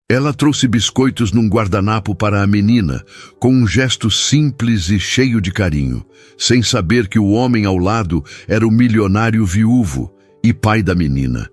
Ela trouxe biscoitos num guardanapo para a menina, com um gesto simples e cheio de carinho, sem saber que o homem ao lado era o milionário viúvo e pai da menina.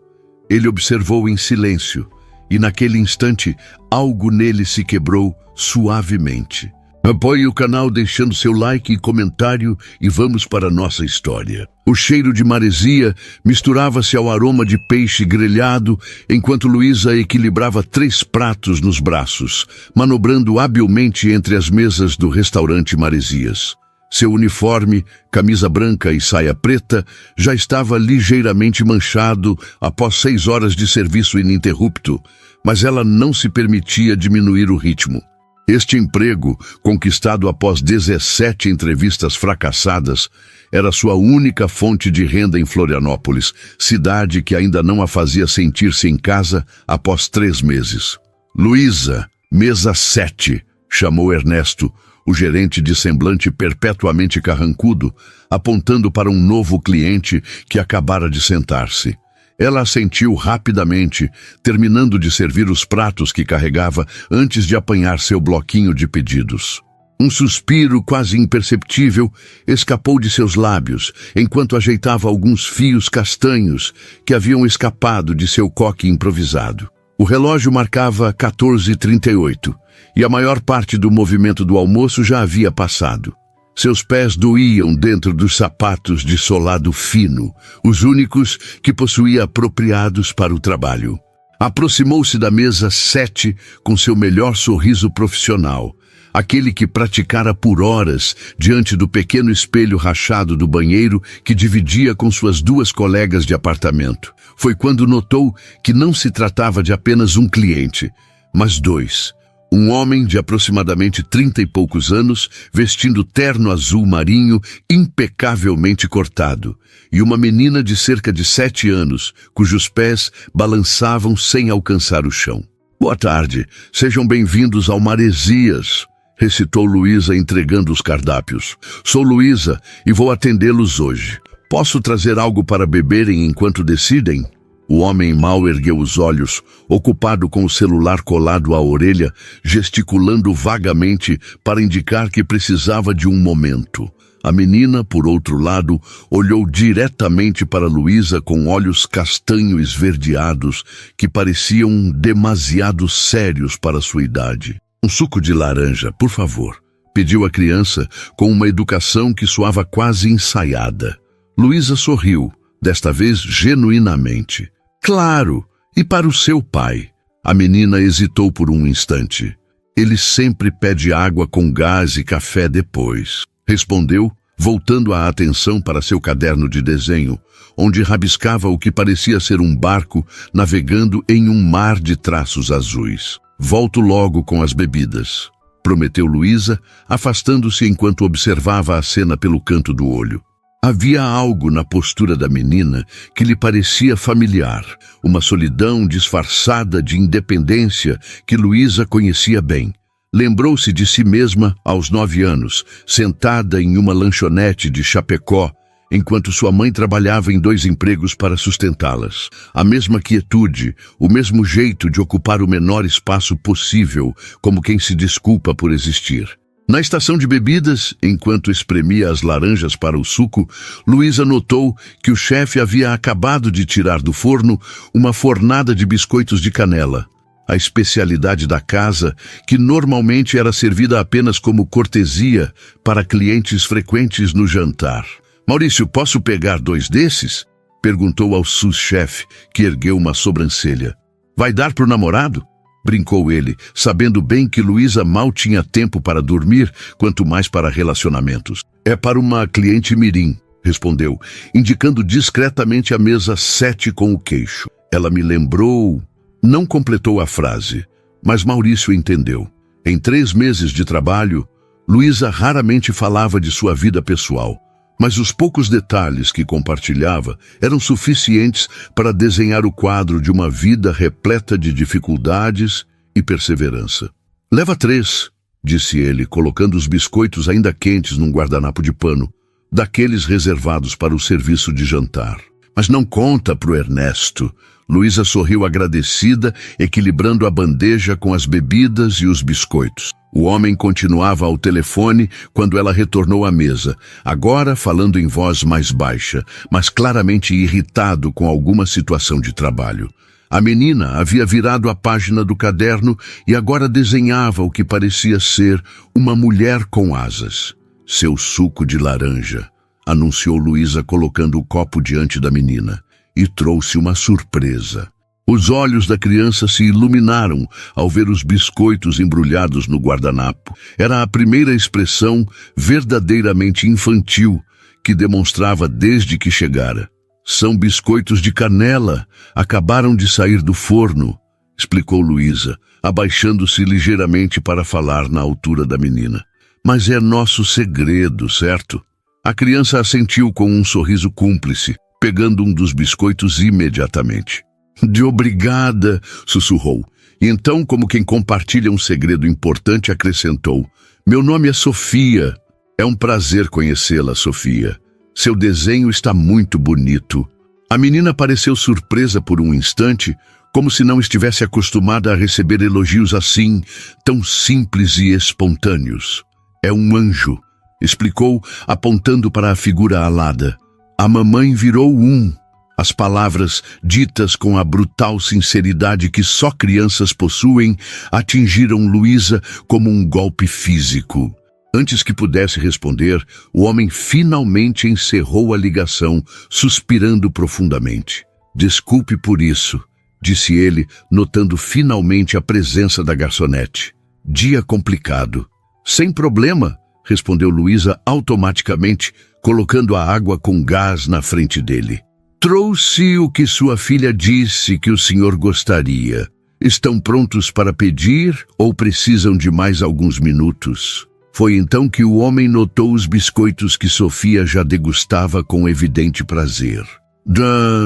Ele observou em silêncio, e naquele instante algo nele se quebrou suavemente. Apoie o canal deixando seu like e comentário e vamos para a nossa história. O cheiro de maresia misturava-se ao aroma de peixe grelhado enquanto Luísa equilibrava 3 pratos nos braços, manobrando habilmente entre as mesas do restaurante Maresias. Seu uniforme, camisa branca e saia preta, já estava ligeiramente manchado após 6 horas de serviço ininterrupto, mas ela não se permitia diminuir o ritmo. Este emprego, conquistado após 17 entrevistas fracassadas, era sua única fonte de renda em Florianópolis, cidade que ainda não a fazia sentir-se em casa após 3 meses. Luísa, mesa 7, chamou Ernesto, o gerente de semblante perpetuamente carrancudo, apontando para um novo cliente que acabara de sentar-se. Ela assentiu rapidamente, terminando de servir os pratos que carregava antes de apanhar seu bloquinho de pedidos. Um suspiro quase imperceptível escapou de seus lábios, enquanto ajeitava alguns fios castanhos que haviam escapado de seu coque improvisado. O relógio marcava 14h38, e a maior parte do movimento do almoço já havia passado. Seus pés doíam dentro dos sapatos de solado fino, os únicos que possuía apropriados para o trabalho. Aproximou-se da mesa 7 com seu melhor sorriso profissional, aquele que praticara por horas diante do pequeno espelho rachado do banheiro que dividia com suas 2 colegas de apartamento. Foi quando notou que não se tratava de apenas um cliente, mas 2. Um homem de aproximadamente 30 e poucos anos, vestindo terno azul marinho impecavelmente cortado, e uma menina de cerca de 7 anos, cujos pés balançavam sem alcançar o chão. Boa tarde, sejam bem-vindos ao Maresias, recitou Luísa entregando os cardápios. Sou Luísa e vou atendê-los hoje. Posso trazer algo para beberem enquanto decidem? O homem mal ergueu os olhos, ocupado com o celular colado à orelha, gesticulando vagamente para indicar que precisava de um momento. A menina, por outro lado, olhou diretamente para Luísa com olhos castanho esverdeados que pareciam demasiado sérios para sua idade. Um suco de laranja, por favor, pediu a criança com uma educação que soava quase ensaiada. Luísa sorriu, desta vez genuinamente. Claro, e para o seu pai. A menina hesitou por um instante. Ele sempre pede água com gás e café depois, respondeu, voltando a atenção para seu caderno de desenho, onde rabiscava o que parecia ser um barco navegando em um mar de traços azuis. Volto logo com as bebidas, prometeu Luísa, afastando-se enquanto observava a cena pelo canto do olho. Havia algo na postura da menina que lhe parecia familiar, uma solidão disfarçada de independência que Luísa conhecia bem. Lembrou-se de si mesma aos 9 anos, sentada em uma lanchonete de Chapecó, enquanto sua mãe trabalhava em 2 empregos para sustentá-las. A mesma quietude, o mesmo jeito de ocupar o menor espaço possível, como quem se desculpa por existir. Na estação de bebidas, enquanto espremia as laranjas para o suco, Luísa notou que o chefe havia acabado de tirar do forno uma fornada de biscoitos de canela, a especialidade da casa, que normalmente era servida apenas como cortesia para clientes frequentes no jantar. Maurício, posso pegar 2 desses? Perguntou ao sous-chefe, que ergueu uma sobrancelha. Vai dar pro namorado? Brincou ele, sabendo bem que Luísa mal tinha tempo para dormir, quanto mais para relacionamentos. É para uma cliente mirim, respondeu, indicando discretamente a mesa 7 com o queixo. Ela me lembrou... Não completou a frase, mas Maurício entendeu. Em 3 meses de trabalho, Luísa raramente falava de sua vida pessoal, mas os poucos detalhes que compartilhava eram suficientes para desenhar o quadro de uma vida repleta de dificuldades e perseverança. Leva 3, disse ele, colocando os biscoitos ainda quentes num guardanapo de pano, daqueles reservados para o serviço de jantar. Mas não conta pro Ernesto. Luísa sorriu agradecida, equilibrando a bandeja com as bebidas e os biscoitos. O homem continuava ao telefone quando ela retornou à mesa, agora falando em voz mais baixa, mas claramente irritado com alguma situação de trabalho. A menina havia virado a página do caderno e agora desenhava o que parecia ser uma mulher com asas. Seu suco de laranja, anunciou Luísa colocando o copo diante da menina, e trouxe uma surpresa. Os olhos da criança se iluminaram ao ver os biscoitos embrulhados no guardanapo. Era a primeira expressão verdadeiramente infantil que demonstrava desde que chegara. São biscoitos de canela, acabaram de sair do forno, explicou Luísa, abaixando-se ligeiramente para falar na altura da menina. Mas é nosso segredo, certo? A criança assentiu com um sorriso cúmplice, pegando um dos biscoitos imediatamente. De obrigada, sussurrou. E então, como quem compartilha um segredo importante, acrescentou: meu nome é Sofia. É um prazer conhecê-la, Sofia. Seu desenho está muito bonito. A menina pareceu surpresa por um instante, como se não estivesse acostumada a receber elogios assim, tão simples e espontâneos. É um anjo, explicou, apontando para a figura alada. A mamãe virou um. As palavras, ditas com a brutal sinceridade que só crianças possuem, atingiram Luísa como um golpe físico. Antes que pudesse responder, o homem finalmente encerrou a ligação, suspirando profundamente. Desculpe por isso, disse ele, notando finalmente a presença da garçonete. Dia complicado. Sem problema, respondeu Luísa automaticamente, colocando a água com gás na frente dele. Trouxe o que sua filha disse que o senhor gostaria. Estão prontos para pedir ou precisam de mais alguns minutos? Foi então que o homem notou os biscoitos que Sofia já degustava com evidente prazer.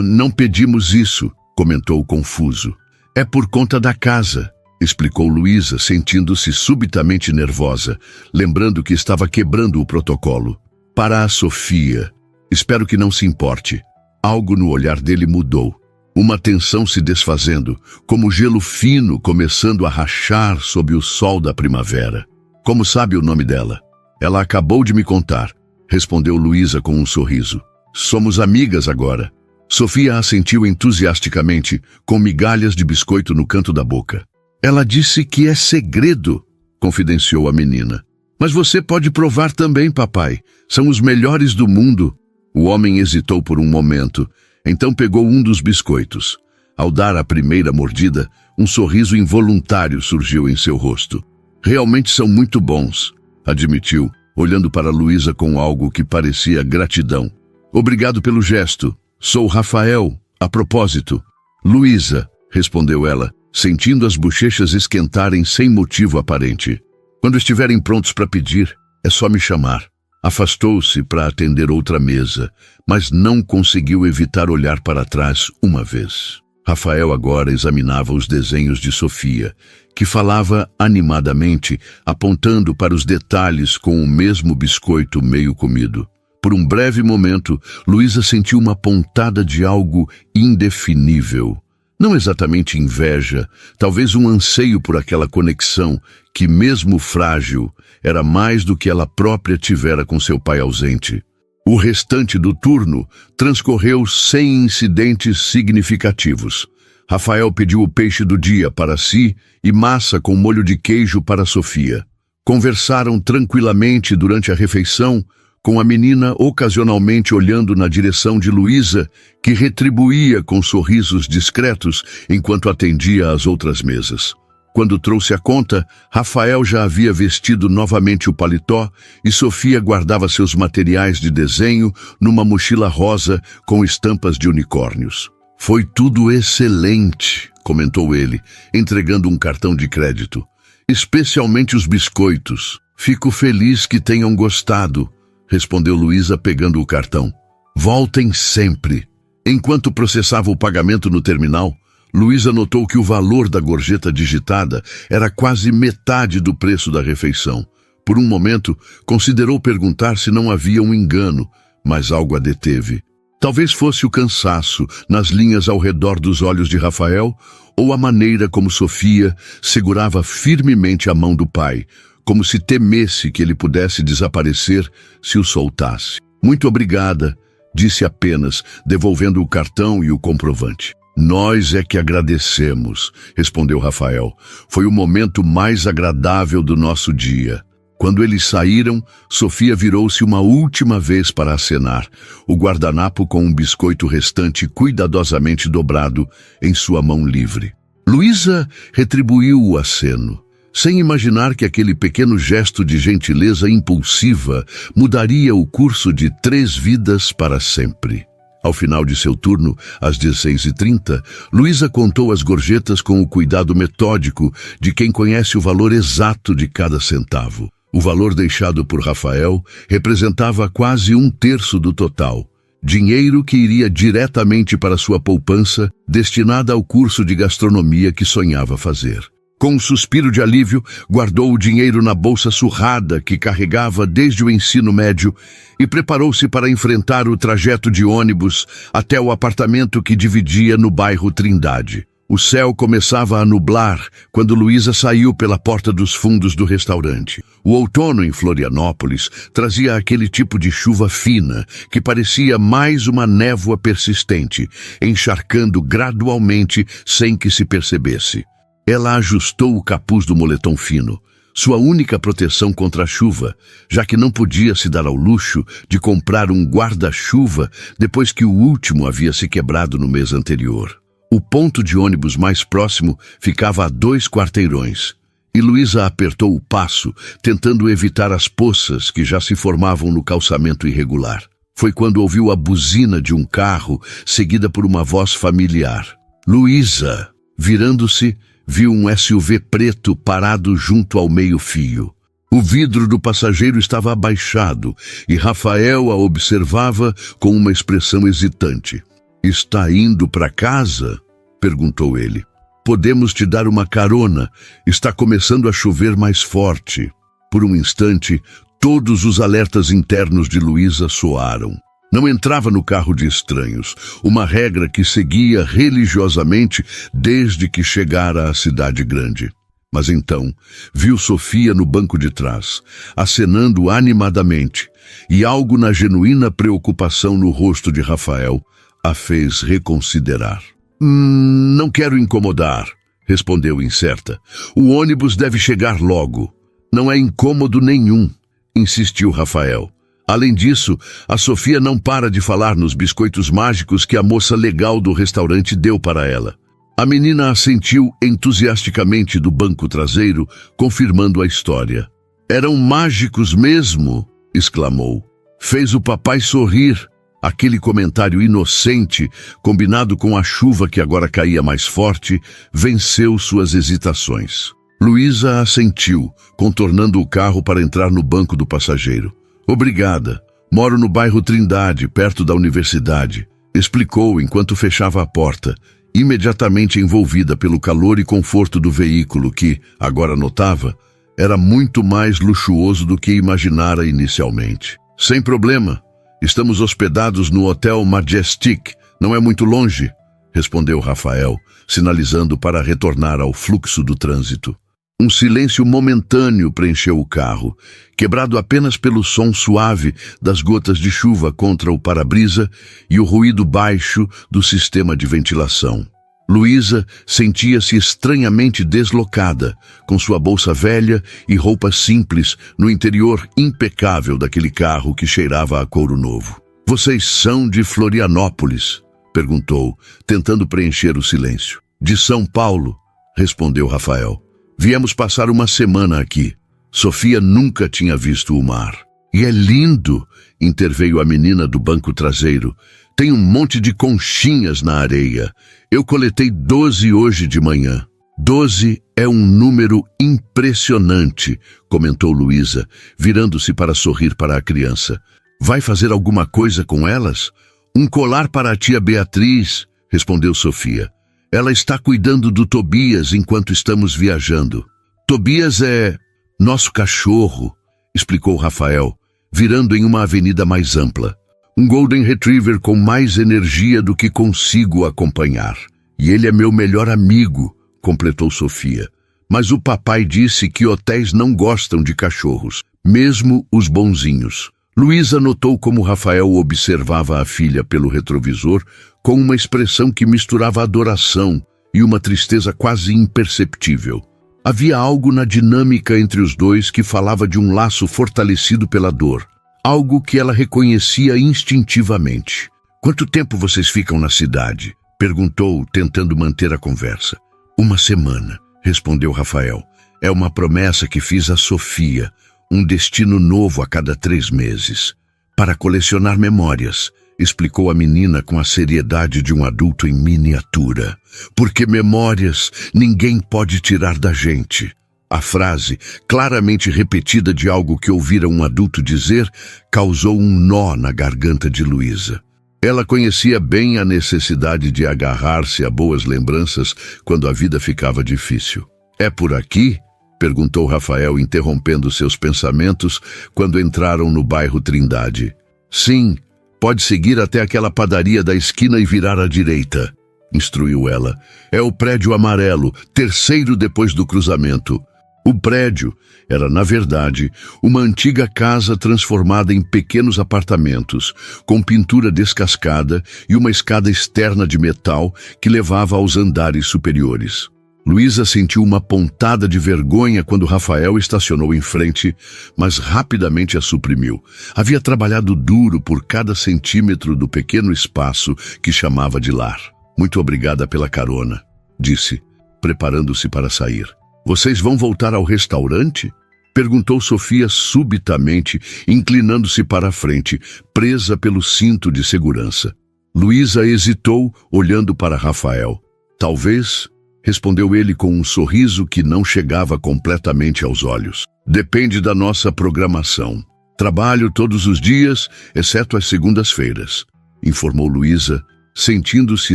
Não pedimos isso, comentou confuso. É por conta da casa, explicou Luísa, sentindo-se subitamente nervosa, lembrando que estava quebrando o protocolo. Para a Sofia. Espero que não se importe. Algo no olhar dele mudou. Uma tensão se desfazendo, como gelo fino começando a rachar sob o sol da primavera. Como sabe o nome dela? Ela acabou de me contar, respondeu Luísa com um sorriso. Somos amigas agora. Sofia assentiu entusiasticamente, com migalhas de biscoito no canto da boca. Ela disse que é segredo, confidenciou a menina. Mas você pode provar também, papai. São os melhores do mundo. O homem hesitou por um momento, então pegou um dos biscoitos. Ao dar a primeira mordida, um sorriso involuntário surgiu em seu rosto. Realmente são muito bons, admitiu, olhando para Luísa com algo que parecia gratidão. Obrigado pelo gesto. Sou Rafael, a propósito. Luísa, respondeu ela, sentindo as bochechas esquentarem sem motivo aparente. Quando estiverem prontos para pedir, é só me chamar. Afastou-se para atender outra mesa, mas não conseguiu evitar olhar para trás uma vez. Rafael agora examinava os desenhos de Sofia, que falava animadamente, apontando para os detalhes com o mesmo biscoito meio comido. Por um breve momento, Luísa sentiu uma pontada de algo indefinível. Não exatamente inveja, talvez um anseio por aquela conexão que, mesmo frágil, era mais do que ela própria tivera com seu pai ausente. O restante do turno transcorreu sem incidentes significativos. Rafael pediu o peixe do dia para si e massa com molho de queijo para Sofia. Conversaram tranquilamente durante a refeição, com a menina ocasionalmente olhando na direção de Luísa, que retribuía com sorrisos discretos enquanto atendia às outras mesas. Quando trouxe a conta, Rafael já havia vestido novamente o paletó e Sofia guardava seus materiais de desenho numa mochila rosa com estampas de unicórnios. Foi tudo excelente, comentou ele, entregando um cartão de crédito. Especialmente os biscoitos. Fico feliz que tenham gostado, respondeu Luísa pegando o cartão. Voltem sempre. Enquanto processava o pagamento no terminal, Luísa notou que o valor da gorjeta digitada era quase metade do preço da refeição. Por um momento, considerou perguntar se não havia um engano, mas algo a deteve. Talvez fosse o cansaço nas linhas ao redor dos olhos de Rafael, ou a maneira como Sofia segurava firmemente a mão do pai, como se temesse que ele pudesse desaparecer se o soltasse. Muito obrigada, disse apenas, devolvendo o cartão e o comprovante. Nós é que agradecemos, respondeu Rafael. Foi o momento mais agradável do nosso dia. Quando eles saíram, Sofia virou-se uma última vez para acenar, o guardanapo com um biscoito restante cuidadosamente dobrado em sua mão livre. Luísa retribuiu o aceno, sem imaginar que aquele pequeno gesto de gentileza impulsiva mudaria o curso de 3 vidas para sempre. Ao final de seu turno, às 16h30, Luísa contou as gorjetas com o cuidado metódico de quem conhece o valor exato de cada centavo. O valor deixado por Rafael representava quase 1/3 do total, dinheiro que iria diretamente para sua poupança, destinada ao curso de gastronomia que sonhava fazer. Com um suspiro de alívio, guardou o dinheiro na bolsa surrada que carregava desde o ensino médio e preparou-se para enfrentar o trajeto de ônibus até o apartamento que dividia no bairro Trindade. O céu começava a nublar quando Luísa saiu pela porta dos fundos do restaurante. O outono em Florianópolis trazia aquele tipo de chuva fina que parecia mais uma névoa persistente, encharcando gradualmente sem que se percebesse. Ela ajustou o capuz do moletom fino, sua única proteção contra a chuva, já que não podia se dar ao luxo de comprar um guarda-chuva depois que o último havia se quebrado no mês anterior. O ponto de ônibus mais próximo ficava a 2 quarteirões, e Luísa apertou o passo, tentando evitar as poças que já se formavam no calçamento irregular. Foi quando ouviu a buzina de um carro, seguida por uma voz familiar. Luísa, virando-se, viu um SUV preto parado junto ao meio-fio. O vidro do passageiro estava abaixado e Rafael a observava com uma expressão hesitante. Está indo para casa? Perguntou ele. Podemos te dar uma carona. Está começando a chover mais forte. Por um instante, todos os alertas internos de Luísa soaram. Não entrava no carro de estranhos, uma regra que seguia religiosamente desde que chegara à cidade grande. Mas então, viu Sofia no banco de trás, acenando animadamente, e algo na genuína preocupação no rosto de Rafael a fez reconsiderar. Não quero incomodar, respondeu incerta. O ônibus deve chegar logo. Não é incômodo nenhum, insistiu Rafael. Além disso, a Sofia não para de falar nos biscoitos mágicos que a moça legal do restaurante deu para ela. A menina assentiu entusiasticamente do banco traseiro, confirmando a história. Eram mágicos mesmo, exclamou. Fez o papai sorrir. Aquele comentário inocente, combinado com a chuva que agora caía mais forte, venceu suas hesitações. Luísa assentiu, contornando o carro para entrar no banco do passageiro. Obrigada. Moro no bairro Trindade, perto da universidade, explicou enquanto fechava a porta, imediatamente envolvida pelo calor e conforto do veículo que, agora notava, era muito mais luxuoso do que imaginara inicialmente. Sem problema. Estamos hospedados no Hotel Majestic, não é muito longe, respondeu Rafael, sinalizando para retornar ao fluxo do trânsito. Um silêncio momentâneo preencheu o carro, quebrado apenas pelo som suave das gotas de chuva contra o para-brisa e o ruído baixo do sistema de ventilação. Luísa sentia-se estranhamente deslocada, com sua bolsa velha e roupa simples no interior impecável daquele carro que cheirava a couro novo. Vocês são de Florianópolis? Perguntou, tentando preencher o silêncio. De São Paulo, respondeu Rafael. Viemos passar uma semana aqui. Sofia nunca tinha visto o mar. E é lindo, interveio a menina do banco traseiro. Tem um monte de conchinhas na areia. Eu coletei 12 hoje de manhã. 12 é um número impressionante, comentou Luísa, virando-se para sorrir para a criança. Vai fazer alguma coisa com elas? Um colar para a tia Beatriz, respondeu Sofia. Ela está cuidando do Tobias enquanto estamos viajando. Tobias é nosso cachorro, explicou Rafael, virando em uma avenida mais ampla. Um Golden Retriever com mais energia do que consigo acompanhar. E ele é meu melhor amigo, completou Sofia. Mas o papai disse que hotéis não gostam de cachorros, mesmo os bonzinhos. Luísa notou como Rafael observava a filha pelo retrovisor com uma expressão que misturava adoração e uma tristeza quase imperceptível. Havia algo na dinâmica entre os dois que falava de um laço fortalecido pela dor, algo que ela reconhecia instintivamente. "Quanto tempo vocês ficam na cidade?" perguntou, tentando manter a conversa. "Uma semana", respondeu Rafael. "É uma promessa que fiz a Sofia, um destino novo a cada 3 meses. Para colecionar memórias", explicou a menina com a seriedade de um adulto em miniatura. "Porque memórias ninguém pode tirar da gente." A frase, claramente repetida de algo que ouvira um adulto dizer, causou um nó na garganta de Luísa. Ela conhecia bem a necessidade de agarrar-se a boas lembranças quando a vida ficava difícil. "É por aqui?" perguntou Rafael, interrompendo seus pensamentos quando entraram no bairro Trindade. "Sim, pode seguir até aquela padaria da esquina e virar à direita", instruiu ela. "É o prédio amarelo, terceiro depois do cruzamento." O prédio era, na verdade, uma antiga casa transformada em pequenos apartamentos, com pintura descascada e uma escada externa de metal que levava aos andares superiores. Luísa sentiu uma pontada de vergonha quando Rafael estacionou em frente, mas rapidamente a suprimiu. Havia trabalhado duro por cada centímetro do pequeno espaço que chamava de lar. "Muito obrigada pela carona", disse, preparando-se para sair. "Vocês vão voltar ao restaurante?" perguntou Sofia subitamente, inclinando-se para a frente, presa pelo cinto de segurança. Luísa hesitou, olhando para Rafael. "Talvez", respondeu ele com um sorriso que não chegava completamente aos olhos. "Depende da nossa programação. Trabalho todos os dias, exceto às segundas-feiras", informou Luísa, sentindo-se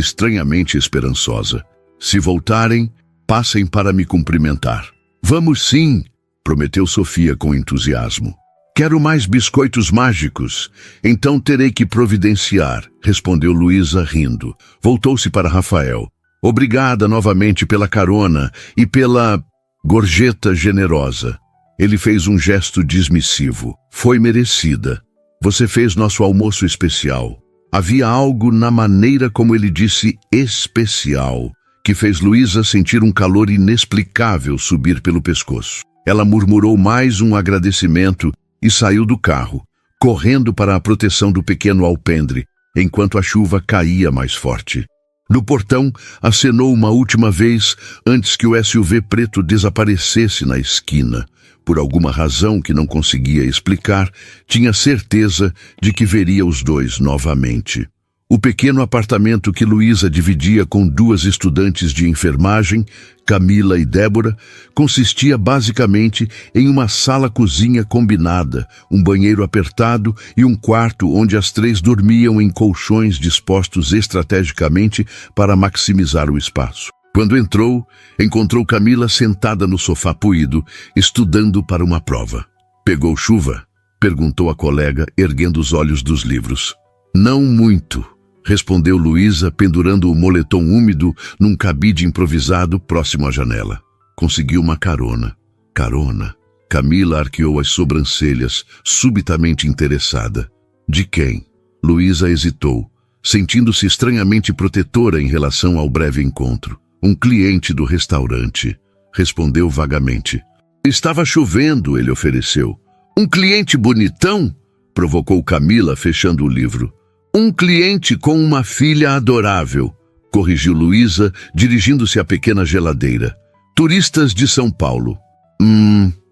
estranhamente esperançosa. "Se voltarem, passem para me cumprimentar." "Vamos sim", prometeu Sofia com entusiasmo. "Quero mais biscoitos mágicos, então terei que providenciar", respondeu Luísa rindo. Voltou-se para Rafael. "Obrigada novamente pela carona e pela gorjeta generosa." Ele fez um gesto dismissivo. "Foi merecida. Você fez nosso almoço especial." Havia algo na maneira como ele disse especial, que fez Luísa sentir um calor inexplicável subir pelo pescoço. Ela murmurou mais um agradecimento e saiu do carro, correndo para a proteção do pequeno alpendre, enquanto a chuva caía mais forte. No portão, acenou uma última vez antes que o SUV preto desaparecesse na esquina. Por alguma razão que não conseguia explicar, tinha certeza de que veria os dois novamente. O pequeno apartamento que Luísa dividia com 2 estudantes de enfermagem, Camila e Débora, consistia basicamente em uma sala-cozinha combinada, um banheiro apertado e um quarto onde as 3 dormiam em colchões dispostos estrategicamente para maximizar o espaço. Quando entrou, encontrou Camila sentada no sofá poído, estudando para uma prova. "Pegou chuva?" perguntou a colega, erguendo os olhos dos livros. "Não muito", respondeu Luísa, pendurando o moletom úmido num cabide improvisado próximo à janela. "Consegui uma carona." "Carona?" Camila arqueou as sobrancelhas, subitamente interessada. "De quem?" Luísa hesitou, sentindo-se estranhamente protetora em relação ao breve encontro. "Um cliente do restaurante", respondeu vagamente. "Estava chovendo", ele ofereceu. "Um cliente bonitão?" provocou Camila, fechando o livro. "Um cliente com uma filha adorável", corrigiu Luísa, dirigindo-se à pequena geladeira. "Turistas de São Paulo."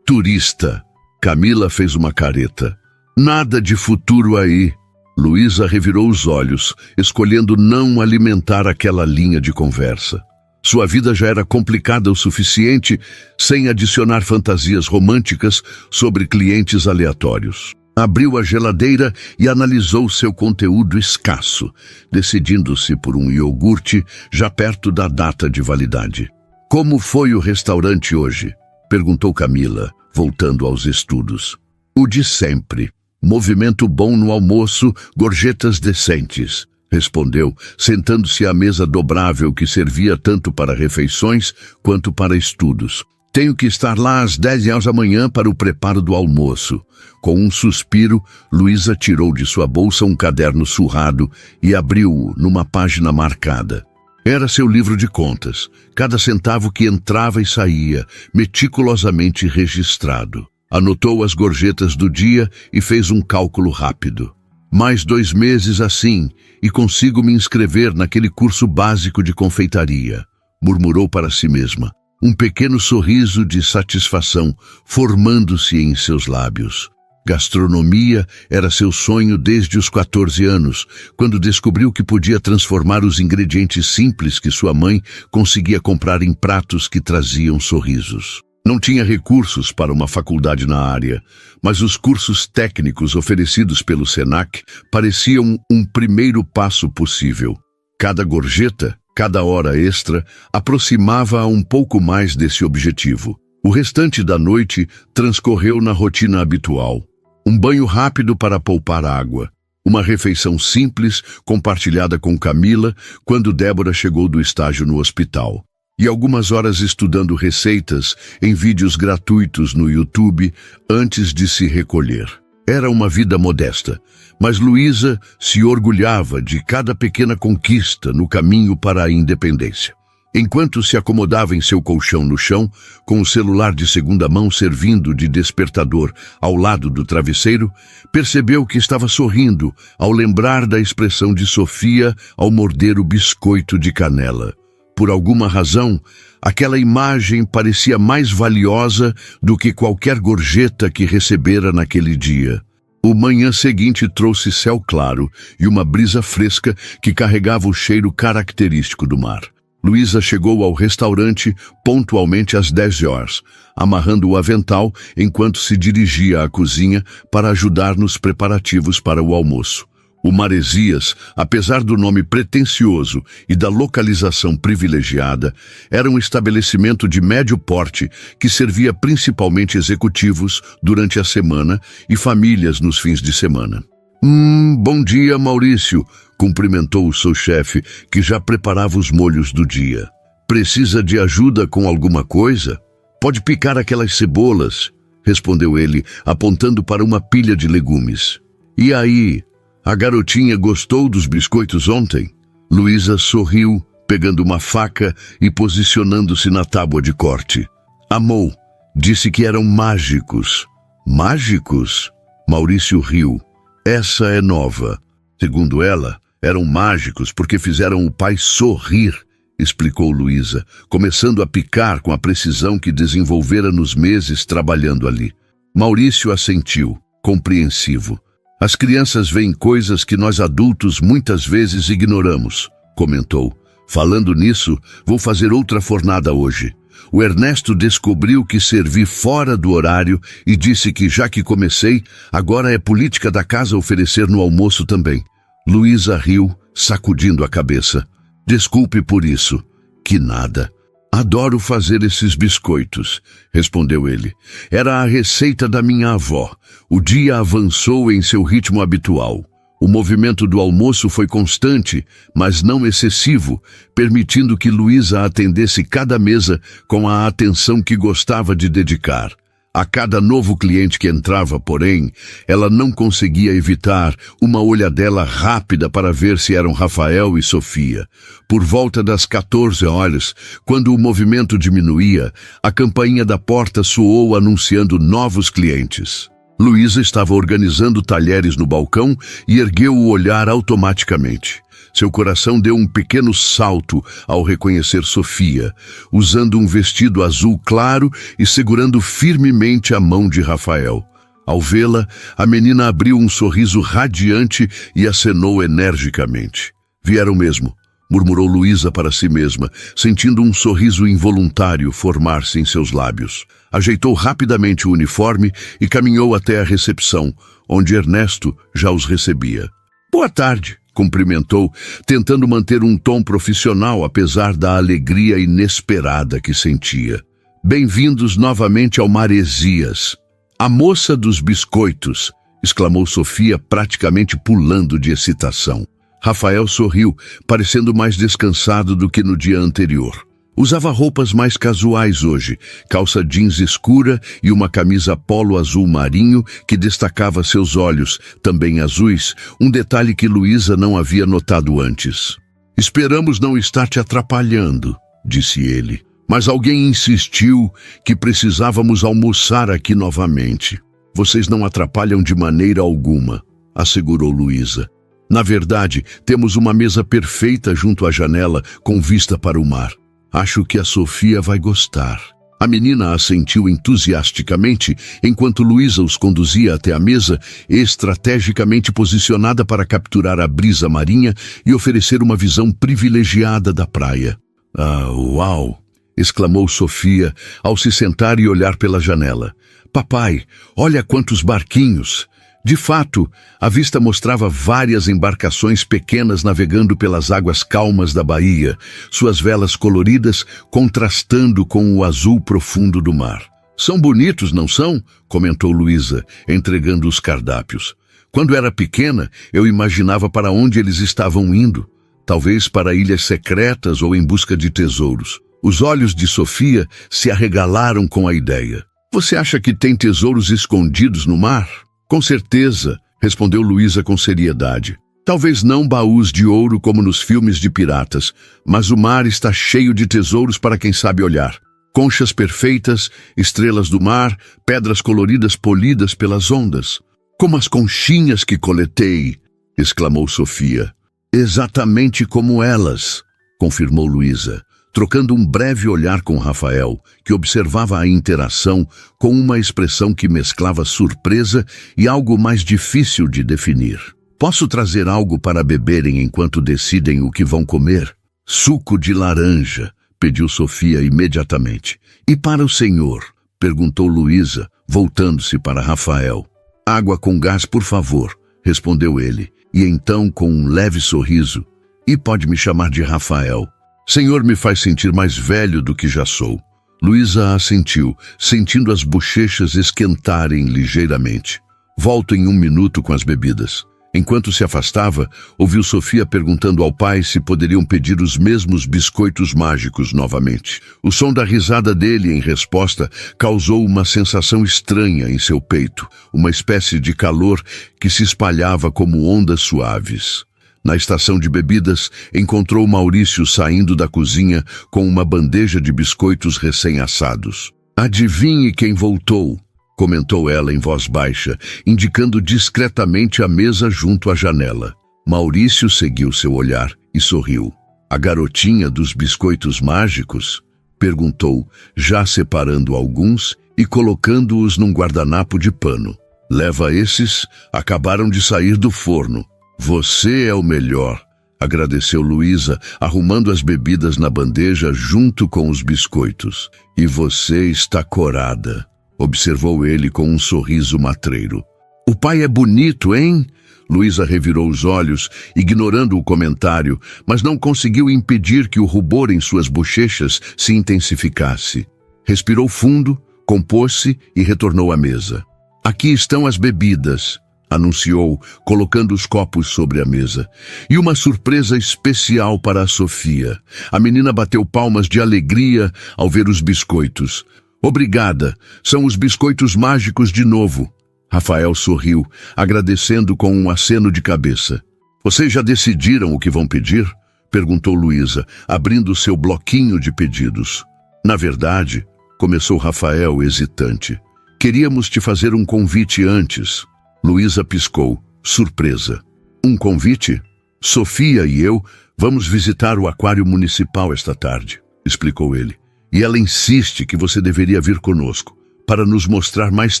Turista." Camila fez uma careta. "Nada de futuro aí." Luísa revirou os olhos, escolhendo não alimentar aquela linha de conversa. Sua vida já era complicada o suficiente sem adicionar fantasias românticas sobre clientes aleatórios. Abriu a geladeira e analisou seu conteúdo escasso, decidindo-se por um iogurte já perto da data de validade. "Como foi o restaurante hoje?" perguntou Camila, voltando aos estudos. "O de sempre", Movimento bom no almoço, gorjetas decentes, respondeu, sentando-se à mesa dobrável que servia tanto para refeições quanto para estudos. Tenho que estar lá às 10 da manhã para o preparo do almoço. Com um suspiro, Luísa tirou de sua bolsa um caderno surrado e abriu-o numa página marcada. Era seu livro de contas, cada centavo que entrava e saía, meticulosamente registrado. Anotou as gorjetas do dia e fez um cálculo rápido. Mais 2 meses assim, e consigo me inscrever naquele curso básico de confeitaria, murmurou para si mesma. Um pequeno sorriso de satisfação formando-se em seus lábios. Gastronomia era seu sonho desde os 14 anos, quando descobriu que podia transformar os ingredientes simples que sua mãe conseguia comprar em pratos que traziam sorrisos. Não tinha recursos para uma faculdade na área, mas os cursos técnicos oferecidos pelo Senac pareciam um primeiro passo possível. Cada gorjeta, cada hora extra, aproximava-a um pouco mais desse objetivo. O restante da noite transcorreu na rotina habitual. Um banho rápido para poupar água. Uma refeição simples, compartilhada com Camila, quando Débora chegou do estágio no hospital. E algumas horas estudando receitas em vídeos gratuitos no YouTube antes de se recolher. Era uma vida modesta, mas Luísa se orgulhava de cada pequena conquista no caminho para a independência. Enquanto se acomodava em seu colchão no chão, com o celular de segunda mão servindo de despertador ao lado do travesseiro, percebeu que estava sorrindo ao lembrar da expressão de Sofia ao morder o biscoito de canela. Por alguma razão, aquela imagem parecia mais valiosa do que qualquer gorjeta que recebera naquele dia. O manhã seguinte trouxe céu claro e uma brisa fresca que carregava o cheiro característico do mar. Luísa chegou ao restaurante pontualmente às 10 horas, amarrando o avental enquanto se dirigia à cozinha para ajudar nos preparativos para o almoço. O Maresias, apesar do nome pretensioso e da localização privilegiada, era um estabelecimento de médio porte que servia principalmente executivos durante a semana e famílias nos fins de semana. Bom dia, Maurício, cumprimentou o seu chefe, que já preparava os molhos do dia. Precisa de ajuda com alguma coisa? Pode picar aquelas cebolas, respondeu ele, apontando para uma pilha de legumes. E aí? A garotinha gostou dos biscoitos ontem? Luísa sorriu, pegando uma faca e posicionando-se na tábua de corte. Amou. Disse que eram mágicos. Mágicos? Maurício riu. Essa é nova. Segundo ela, eram mágicos porque fizeram o pai sorrir, explicou Luísa, começando a picar com a precisão que desenvolvera nos meses trabalhando ali. Maurício assentiu, compreensivo. As crianças veem coisas que nós adultos muitas vezes ignoramos, comentou. Falando nisso, vou fazer outra fornada hoje. O Ernesto descobriu que servi fora do horário e disse que, já que comecei, agora é política da casa oferecer no almoço também. Luísa riu, sacudindo a cabeça. Desculpe por isso. Que nada. Adoro fazer esses biscoitos, respondeu ele. Era a receita da minha avó. O dia avançou em seu ritmo habitual. O movimento do almoço foi constante, mas não excessivo, permitindo que Luísa atendesse cada mesa com a atenção que gostava de dedicar. A cada novo cliente que entrava, porém, ela não conseguia evitar uma olhadela rápida para ver se eram Rafael e Sofia. Por volta das 14 horas, quando o movimento diminuía, a campainha da porta soou anunciando novos clientes. Luísa estava organizando talheres no balcão e ergueu o olhar automaticamente. Seu coração deu um pequeno salto ao reconhecer Sofia, usando um vestido azul claro e segurando firmemente a mão de Rafael. Ao vê-la, a menina abriu um sorriso radiante e acenou energicamente. Vieram mesmo, murmurou Luísa para si mesma, sentindo um sorriso involuntário formar-se em seus lábios. Ajeitou rapidamente o uniforme e caminhou até a recepção, onde Ernesto já os recebia. Boa tarde, cumprimentou, tentando manter um tom profissional apesar da alegria inesperada que sentia. Bem-vindos novamente ao Maresias. A moça dos biscoitos, exclamou Sofia, praticamente pulando de excitação. Rafael sorriu, parecendo mais descansado do que no dia anterior. Usava roupas mais casuais hoje, calça jeans escura e uma camisa polo azul marinho que destacava seus olhos, também azuis, um detalhe que Luísa não havia notado antes. Esperamos não estar te atrapalhando, disse ele, mas alguém insistiu que precisávamos almoçar aqui novamente. Vocês não atrapalham de maneira alguma, assegurou Luísa. Na verdade, temos uma mesa perfeita junto à janela com vista para o mar. Acho que a Sofia vai gostar. A menina assentiu entusiasticamente enquanto Luísa os conduzia até a mesa, estrategicamente posicionada para capturar a brisa marinha e oferecer uma visão privilegiada da praia. Ah, uau! Exclamou Sofia ao se sentar e olhar pela janela. Papai, olha quantos barquinhos! De fato, a vista mostrava várias embarcações pequenas navegando pelas águas calmas da baía, suas velas coloridas contrastando com o azul profundo do mar. São bonitos, não são? Comentou Luísa, entregando os cardápios. Quando era pequena, eu imaginava para onde eles estavam indo. Talvez para ilhas secretas ou em busca de tesouros. Os olhos de Sofia se arregalaram com a ideia. Você acha que tem tesouros escondidos no mar? Com certeza, respondeu Luísa com seriedade. Talvez não baús de ouro como nos filmes de piratas, mas o mar está cheio de tesouros para quem sabe olhar. Conchas perfeitas, estrelas do mar, pedras coloridas polidas pelas ondas. Como as conchinhas que coletei, exclamou Sofia. Exatamente como elas, confirmou Luísa, trocando um breve olhar com Rafael, que observava a interação com uma expressão que mesclava surpresa e algo mais difícil de definir. Posso trazer algo para beberem enquanto decidem o que vão comer? Suco de laranja, pediu Sofia imediatamente. E para o senhor? Perguntou Luísa, voltando-se para Rafael. Água com gás, por favor, respondeu ele, e então com um leve sorriso. E pode me chamar de Rafael. Senhor me faz sentir mais velho do que já sou. Luísa assentiu, sentindo as bochechas esquentarem ligeiramente. Volto em 1 minuto com as bebidas. Enquanto se afastava, ouviu Sofia perguntando ao pai se poderiam pedir os mesmos biscoitos mágicos novamente. O som da risada dele em resposta causou uma sensação estranha em seu peito, uma espécie de calor que se espalhava como ondas suaves. Na estação de bebidas, encontrou Maurício saindo da cozinha com uma bandeja de biscoitos recém-assados. Adivinhe quem voltou, comentou ela em voz baixa, indicando discretamente a mesa junto à janela. Maurício seguiu seu olhar e sorriu. A garotinha dos biscoitos mágicos? Perguntou, já separando alguns e colocando-os num guardanapo de pano. Leva esses, acabaram de sair do forno. Você é o melhor, agradeceu Luísa, arrumando as bebidas na bandeja junto com os biscoitos. E você está corada, observou ele com um sorriso matreiro. O pai é bonito, hein? Luísa revirou os olhos, ignorando o comentário, mas não conseguiu impedir que o rubor em suas bochechas se intensificasse. Respirou fundo, compôs-se e retornou à mesa. Aqui estão as bebidas, anunciou, colocando os copos sobre a mesa. E uma surpresa especial para a Sofia. A menina bateu palmas de alegria ao ver os biscoitos. Obrigada, são os biscoitos mágicos de novo. Rafael sorriu, agradecendo com um aceno de cabeça. Vocês já decidiram o que vão pedir? Perguntou Luísa, abrindo seu bloquinho de pedidos. Na verdade, começou Rafael hesitante. Queríamos te fazer um convite antes. Luísa piscou, surpresa. Um convite? Sofia e eu vamos visitar o aquário municipal esta tarde, explicou ele. E ela insiste que você deveria vir conosco, para nos mostrar mais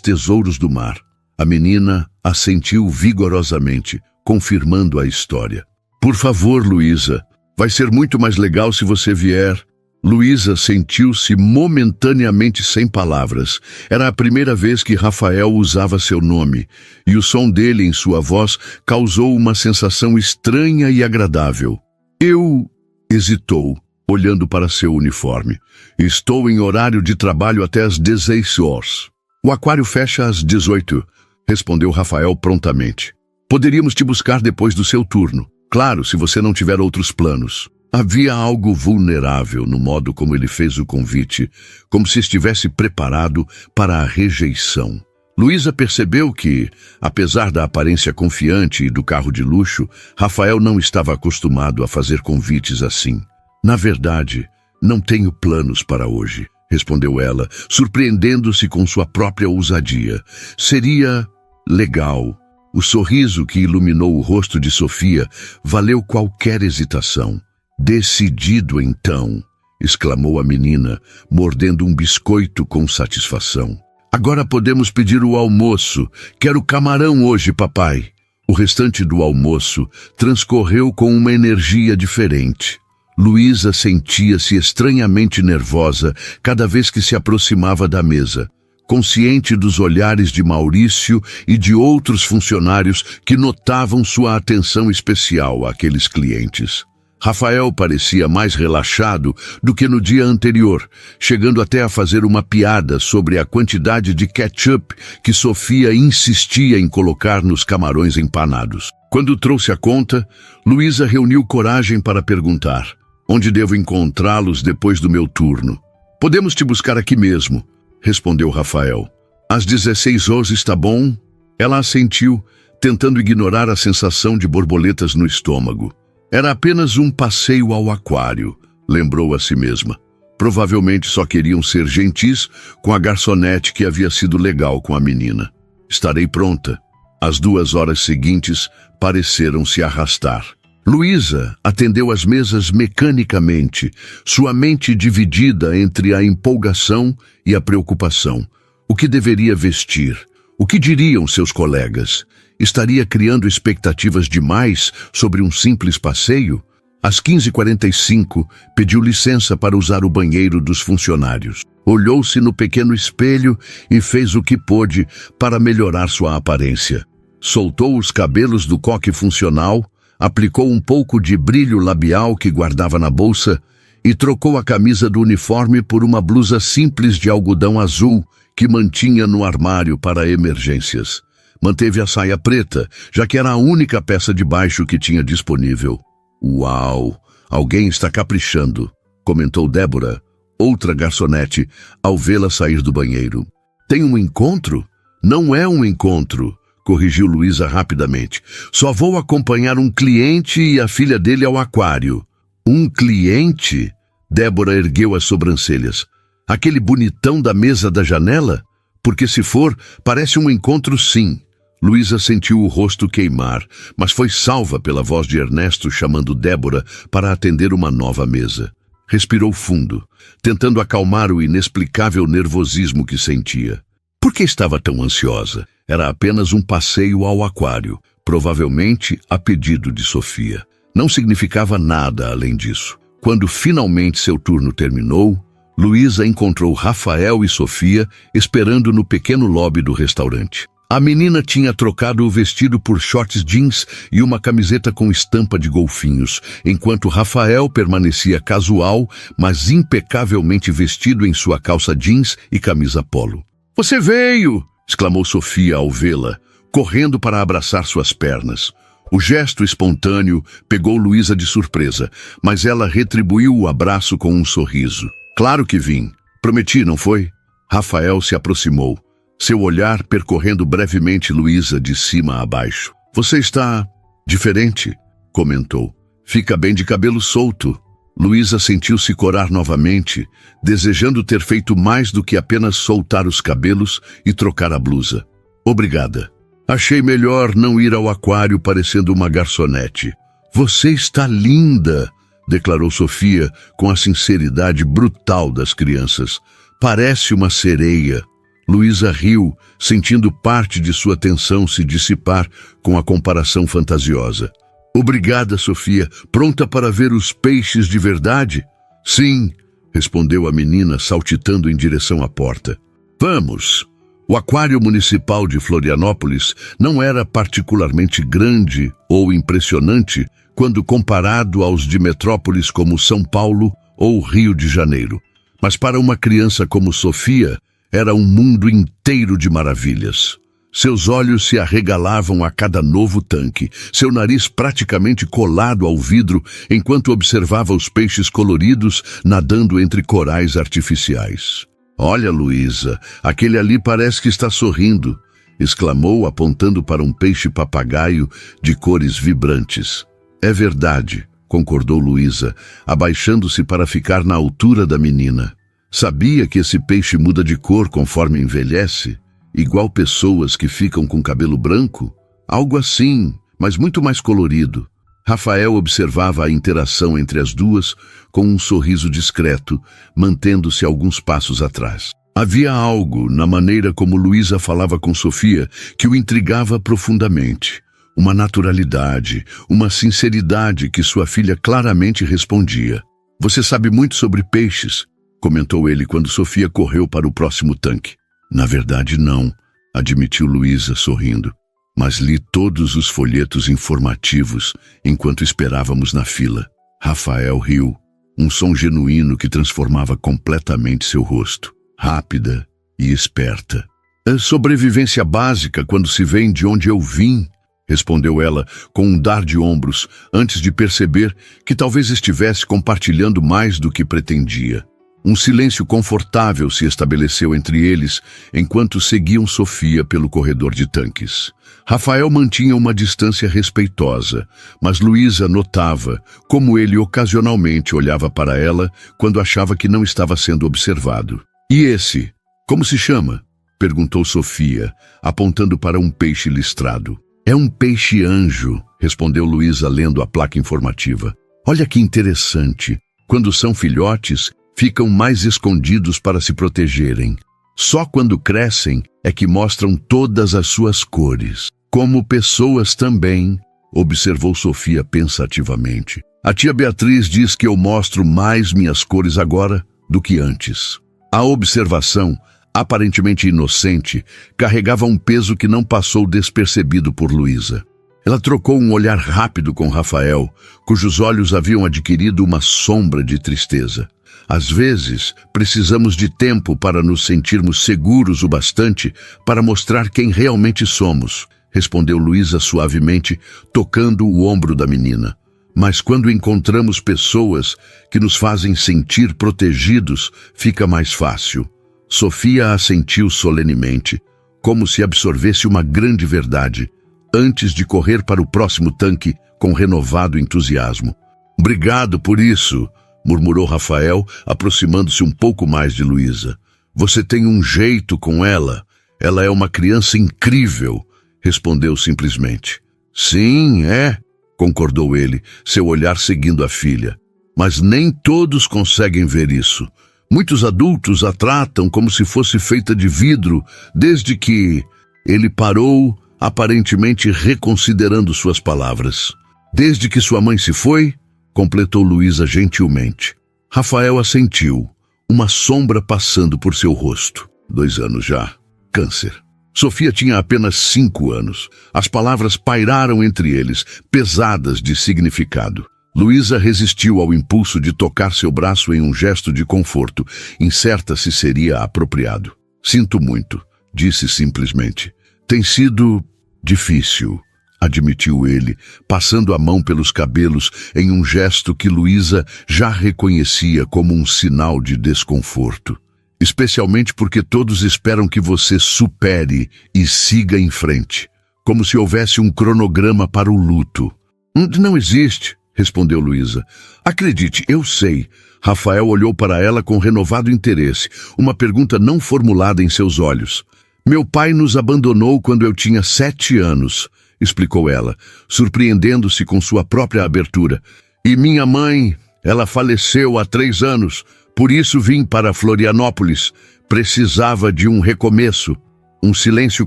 tesouros do mar. A menina assentiu vigorosamente, confirmando a história. Por favor, Luísa, vai ser muito mais legal se você vier. Luísa sentiu-se momentaneamente sem palavras. Era a primeira vez que Rafael usava seu nome, e o som dele em sua voz causou uma sensação estranha e agradável. Eu... hesitou, olhando para seu uniforme. Estou em horário de trabalho até às 16 horas. O aquário fecha às 18. respondeu Rafael prontamente. Poderíamos te buscar depois do seu turno. Claro, se você não tiver outros planos. Havia algo vulnerável no modo como ele fez o convite, como se estivesse preparado para a rejeição. Luísa percebeu que, apesar da aparência confiante e do carro de luxo, Rafael não estava acostumado a fazer convites assim. Na verdade, não tenho planos para hoje, respondeu ela, surpreendendo-se com sua própria ousadia. Seria legal. O sorriso que iluminou o rosto de Sofia valeu qualquer hesitação. Decidido então, exclamou a menina, mordendo um biscoito com satisfação. Agora podemos pedir o almoço. Quero camarão hoje, papai. O restante do almoço transcorreu com uma energia diferente. Luísa sentia-se estranhamente nervosa cada vez que se aproximava da mesa, consciente dos olhares de Maurício e de outros funcionários que notavam sua atenção especial àqueles clientes. Rafael parecia mais relaxado do que no dia anterior, chegando até a fazer uma piada sobre a quantidade de ketchup que Sofia insistia em colocar nos camarões empanados. Quando trouxe a conta, Luísa reuniu coragem para perguntar: onde devo encontrá-los depois do meu turno? Podemos te buscar aqui mesmo, respondeu Rafael. Às 16 horas está bom? Ela assentiu, tentando ignorar a sensação de borboletas no estômago. Era apenas um passeio ao aquário, lembrou a si mesma. Provavelmente só queriam ser gentis com a garçonete que havia sido legal com a menina. Estarei pronta. As 2 horas seguintes pareceram se arrastar. Luísa atendeu as mesas mecanicamente, sua mente dividida entre a empolgação e a preocupação. O que deveria vestir? O que diriam seus colegas? Estaria criando expectativas demais sobre um simples passeio? Às 15h45, pediu licença para usar o banheiro dos funcionários. Olhou-se no pequeno espelho e fez o que pôde para melhorar sua aparência. Soltou os cabelos do coque funcional, aplicou um pouco de brilho labial que guardava na bolsa e trocou a camisa do uniforme por uma blusa simples de algodão azul que mantinha no armário para emergências. Manteve a saia preta, já que era a única peça de baixo que tinha disponível. Uau! Alguém está caprichando, comentou Débora, outra garçonete, ao vê-la sair do banheiro. Tem um encontro? Não é um encontro, corrigiu Luísa rapidamente. Só vou acompanhar um cliente e a filha dele ao aquário. Um cliente? Débora ergueu as sobrancelhas. Aquele bonitão da mesa da janela? Porque se for, parece um encontro sim. Luísa sentiu o rosto queimar, mas foi salva pela voz de Ernesto chamando Débora para atender uma nova mesa. Respirou fundo, tentando acalmar o inexplicável nervosismo que sentia. Por que estava tão ansiosa? Era apenas um passeio ao aquário, provavelmente a pedido de Sofia. Não significava nada além disso. Quando finalmente seu turno terminou, Luísa encontrou Rafael e Sofia esperando no pequeno lobby do restaurante. A menina tinha trocado o vestido por shorts jeans e uma camiseta com estampa de golfinhos, enquanto Rafael permanecia casual, mas impecavelmente vestido em sua calça jeans e camisa polo. "Você veio!" exclamou Sofia ao vê-la, correndo para abraçar suas pernas. O gesto espontâneo pegou Luísa de surpresa, mas ela retribuiu o abraço com um sorriso. "Claro que vim. Prometi, não foi?" Rafael se aproximou, seu olhar percorrendo brevemente Luísa de cima a baixo. "Você está diferente", comentou. "Fica bem de cabelo solto." Luísa sentiu-se corar novamente, desejando ter feito mais do que apenas soltar os cabelos e trocar a blusa. "Obrigada. Achei melhor não ir ao aquário parecendo uma garçonete." "Você está linda", declarou Sofia com a sinceridade brutal das crianças. "Parece uma sereia." Luísa riu, sentindo parte de sua tensão se dissipar com a comparação fantasiosa. "Obrigada, Sofia. Pronta para ver os peixes de verdade?" "Sim", respondeu a menina, saltitando em direção à porta. "Vamos." O aquário municipal de Florianópolis não era particularmente grande ou impressionante quando comparado aos de metrópoles como São Paulo ou Rio de Janeiro. Mas para uma criança como Sofia, era um mundo inteiro de maravilhas. Seus olhos se arregalavam a cada novo tanque, seu nariz praticamente colado ao vidro, enquanto observava os peixes coloridos nadando entre corais artificiais. "Olha, Luísa, aquele ali parece que está sorrindo", exclamou, apontando para um peixe-papagaio de cores vibrantes. "É verdade", concordou Luísa, abaixando-se para ficar na altura da menina. "Sabia que esse peixe muda de cor conforme envelhece? Igual pessoas que ficam com cabelo branco? Algo assim, mas muito mais colorido." Rafael observava a interação entre as duas com um sorriso discreto, mantendo-se alguns passos atrás. Havia algo na maneira como Luísa falava com Sofia que o intrigava profundamente. Uma naturalidade, uma sinceridade que sua filha claramente respondia. "Você sabe muito sobre peixes", comentou ele quando Sofia correu para o próximo tanque. "Na verdade, não", admitiu Luísa, sorrindo. "Mas li todos os folhetos informativos enquanto esperávamos na fila." Rafael riu, um som genuíno que transformava completamente seu rosto. "Rápida e esperta." "É sobrevivência básica quando se vem de onde eu vim", respondeu ela com um dar de ombros, antes de perceber que talvez estivesse compartilhando mais do que pretendia. Um silêncio confortável se estabeleceu entre eles enquanto seguiam Sofia pelo corredor de tanques. Rafael mantinha uma distância respeitosa, mas Luísa notava como ele ocasionalmente olhava para ela quando achava que não estava sendo observado. "E esse? Como se chama?" perguntou Sofia, apontando para um peixe listrado. "É um peixe-anjo", respondeu Luísa lendo a placa informativa. "Olha que interessante. Quando são filhotes, ficam mais escondidos para se protegerem. Só quando crescem é que mostram todas as suas cores. Como pessoas também", observou Sofia pensativamente. "A tia Beatriz diz que eu mostro mais minhas cores agora do que antes." A observação, aparentemente inocente, carregava um peso que não passou despercebido por Luísa. Ela trocou um olhar rápido com Rafael, cujos olhos haviam adquirido uma sombra de tristeza. "Às vezes, precisamos de tempo para nos sentirmos seguros o bastante para mostrar quem realmente somos", respondeu Luísa suavemente, tocando o ombro da menina. "Mas quando encontramos pessoas que nos fazem sentir protegidos, fica mais fácil." Sofia assentiu solenemente, como se absorvesse uma grande verdade, antes de correr para o próximo tanque com renovado entusiasmo. "Obrigado por isso", murmurou Rafael, aproximando-se um pouco mais de Luísa. "Você tem um jeito com ela. Ela é uma criança incrível", respondeu simplesmente. "Sim, é", concordou ele, seu olhar seguindo a filha. "Mas nem todos conseguem ver isso. Muitos adultos a tratam como se fosse feita de vidro, desde que..." Ele parou, aparentemente reconsiderando suas palavras. "Desde que sua mãe se foi?" completou Luísa gentilmente. Rafael assentiu, uma sombra passando por seu rosto. 2 anos já. Câncer. Sofia tinha apenas 5 anos. As palavras pairaram entre eles, pesadas de significado. Luísa resistiu ao impulso de tocar seu braço em um gesto de conforto, incerta se seria apropriado. "Sinto muito", disse simplesmente. "Tem sido difícil", admitiu ele, passando a mão pelos cabelos em um gesto que Luísa já reconhecia como um sinal de desconforto. "Especialmente porque todos esperam que você supere e siga em frente, como se houvesse um cronograma para o luto." "Não existe", respondeu Luísa. "Acredite, eu sei." Rafael olhou para ela com renovado interesse, uma pergunta não formulada em seus olhos. "Meu pai nos abandonou quando eu tinha 7 anos, explicou ela, surpreendendo-se com sua própria abertura. "E minha mãe, ela faleceu há 3 anos, por isso vim para Florianópolis. Precisava de um recomeço." Um silêncio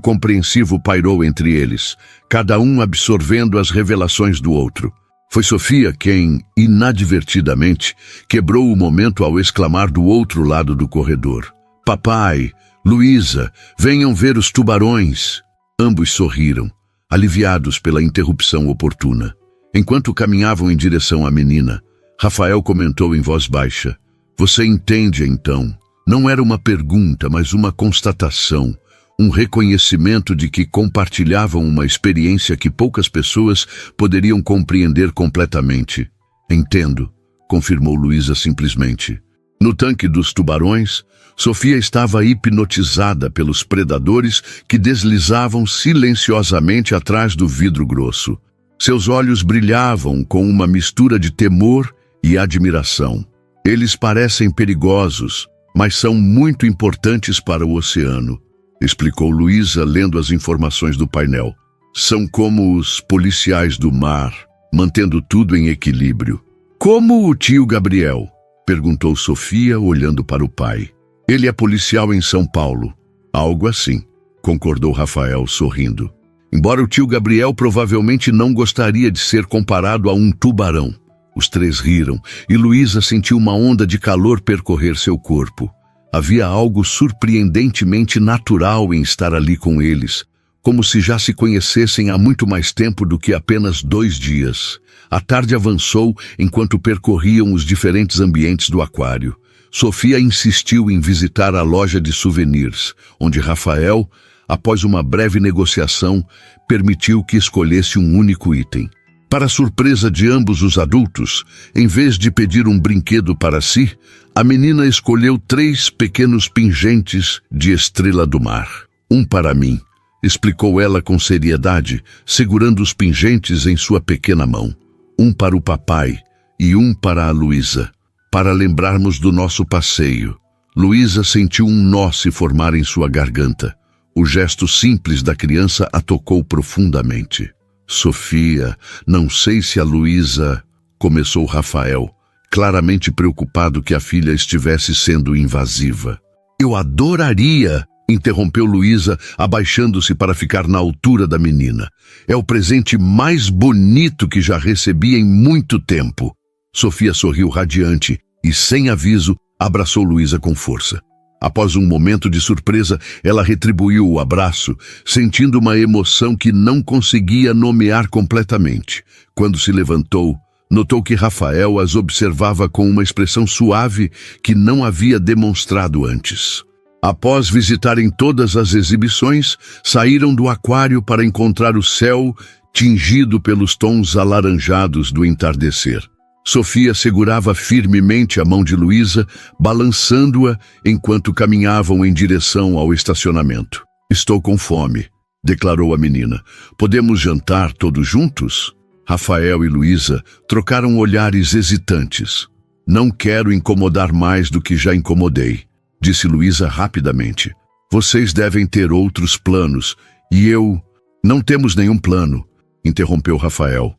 compreensivo pairou entre eles, cada um absorvendo as revelações do outro. Foi Sofia quem, inadvertidamente, quebrou o momento ao exclamar do outro lado do corredor: "Papai, Luísa, venham ver os tubarões." Ambos sorriram, aliviados pela interrupção oportuna. Enquanto caminhavam em direção à menina, Rafael comentou em voz baixa: "Você entende, então? Não era uma pergunta, mas uma constatação. um reconhecimento de que compartilhavam uma experiência que poucas pessoas poderiam compreender completamente. Entendo, confirmou Luísa simplesmente. No tanque dos tubarões, Sofia estava hipnotizada pelos predadores que deslizavam silenciosamente atrás do vidro grosso. Seus olhos brilhavam com uma mistura de temor e admiração. Eles parecem perigosos, mas são muito importantes para o oceano, explicou Luísa, lendo as informações do painel. São como os policiais do mar, mantendo tudo em equilíbrio. Como o tio Gabriel? Perguntou Sofia, olhando para o pai. Ele é policial em São Paulo. Algo assim, concordou Rafael, sorrindo. Embora o tio Gabriel provavelmente não gostaria de ser comparado a um tubarão. Os três riram, e Luísa sentiu uma onda de calor percorrer seu corpo. Havia algo surpreendentemente natural em estar ali com eles, como se já se conhecessem há muito mais tempo do que apenas 2 dias. A tarde avançou enquanto percorriam os diferentes ambientes do aquário. Sofia insistiu em visitar a loja de souvenirs, onde Rafael, após uma breve negociação, permitiu que escolhesse um único item. Para surpresa de ambos os adultos, em vez de pedir um brinquedo para si, a menina escolheu 3 pequenos pingentes de estrela do mar. Um para mim, explicou ela com seriedade, segurando os pingentes em sua pequena mão. Um para o papai e um para a Luísa, para lembrarmos do nosso passeio. Luísa sentiu um nó se formar em sua garganta. O gesto simples da criança a tocou profundamente. Sofia, não sei se a Luísa... Começou Rafael, claramente preocupado que a filha estivesse sendo invasiva. Eu adoraria... Interrompeu Luísa, abaixando-se para ficar na altura da menina. É o presente mais bonito que já recebi em muito tempo. Sofia sorriu radiante e, sem aviso, abraçou Luísa com força. Após um momento de surpresa, ela retribuiu o abraço, sentindo uma emoção que não conseguia nomear completamente. Quando se levantou, notou que Rafael as observava com uma expressão suave que não havia demonstrado antes. Após visitarem todas as exibições, saíram do aquário para encontrar o céu tingido pelos tons alaranjados do entardecer. Sofia segurava firmemente a mão de Luísa, balançando-a enquanto caminhavam em direção ao estacionamento. Estou com fome, declarou a menina. Podemos jantar todos juntos? Rafael e Luísa trocaram olhares hesitantes. Não quero incomodar mais do que já incomodei, disse Luísa rapidamente. Vocês devem ter outros planos, e eu... Não temos nenhum plano, interrompeu Rafael.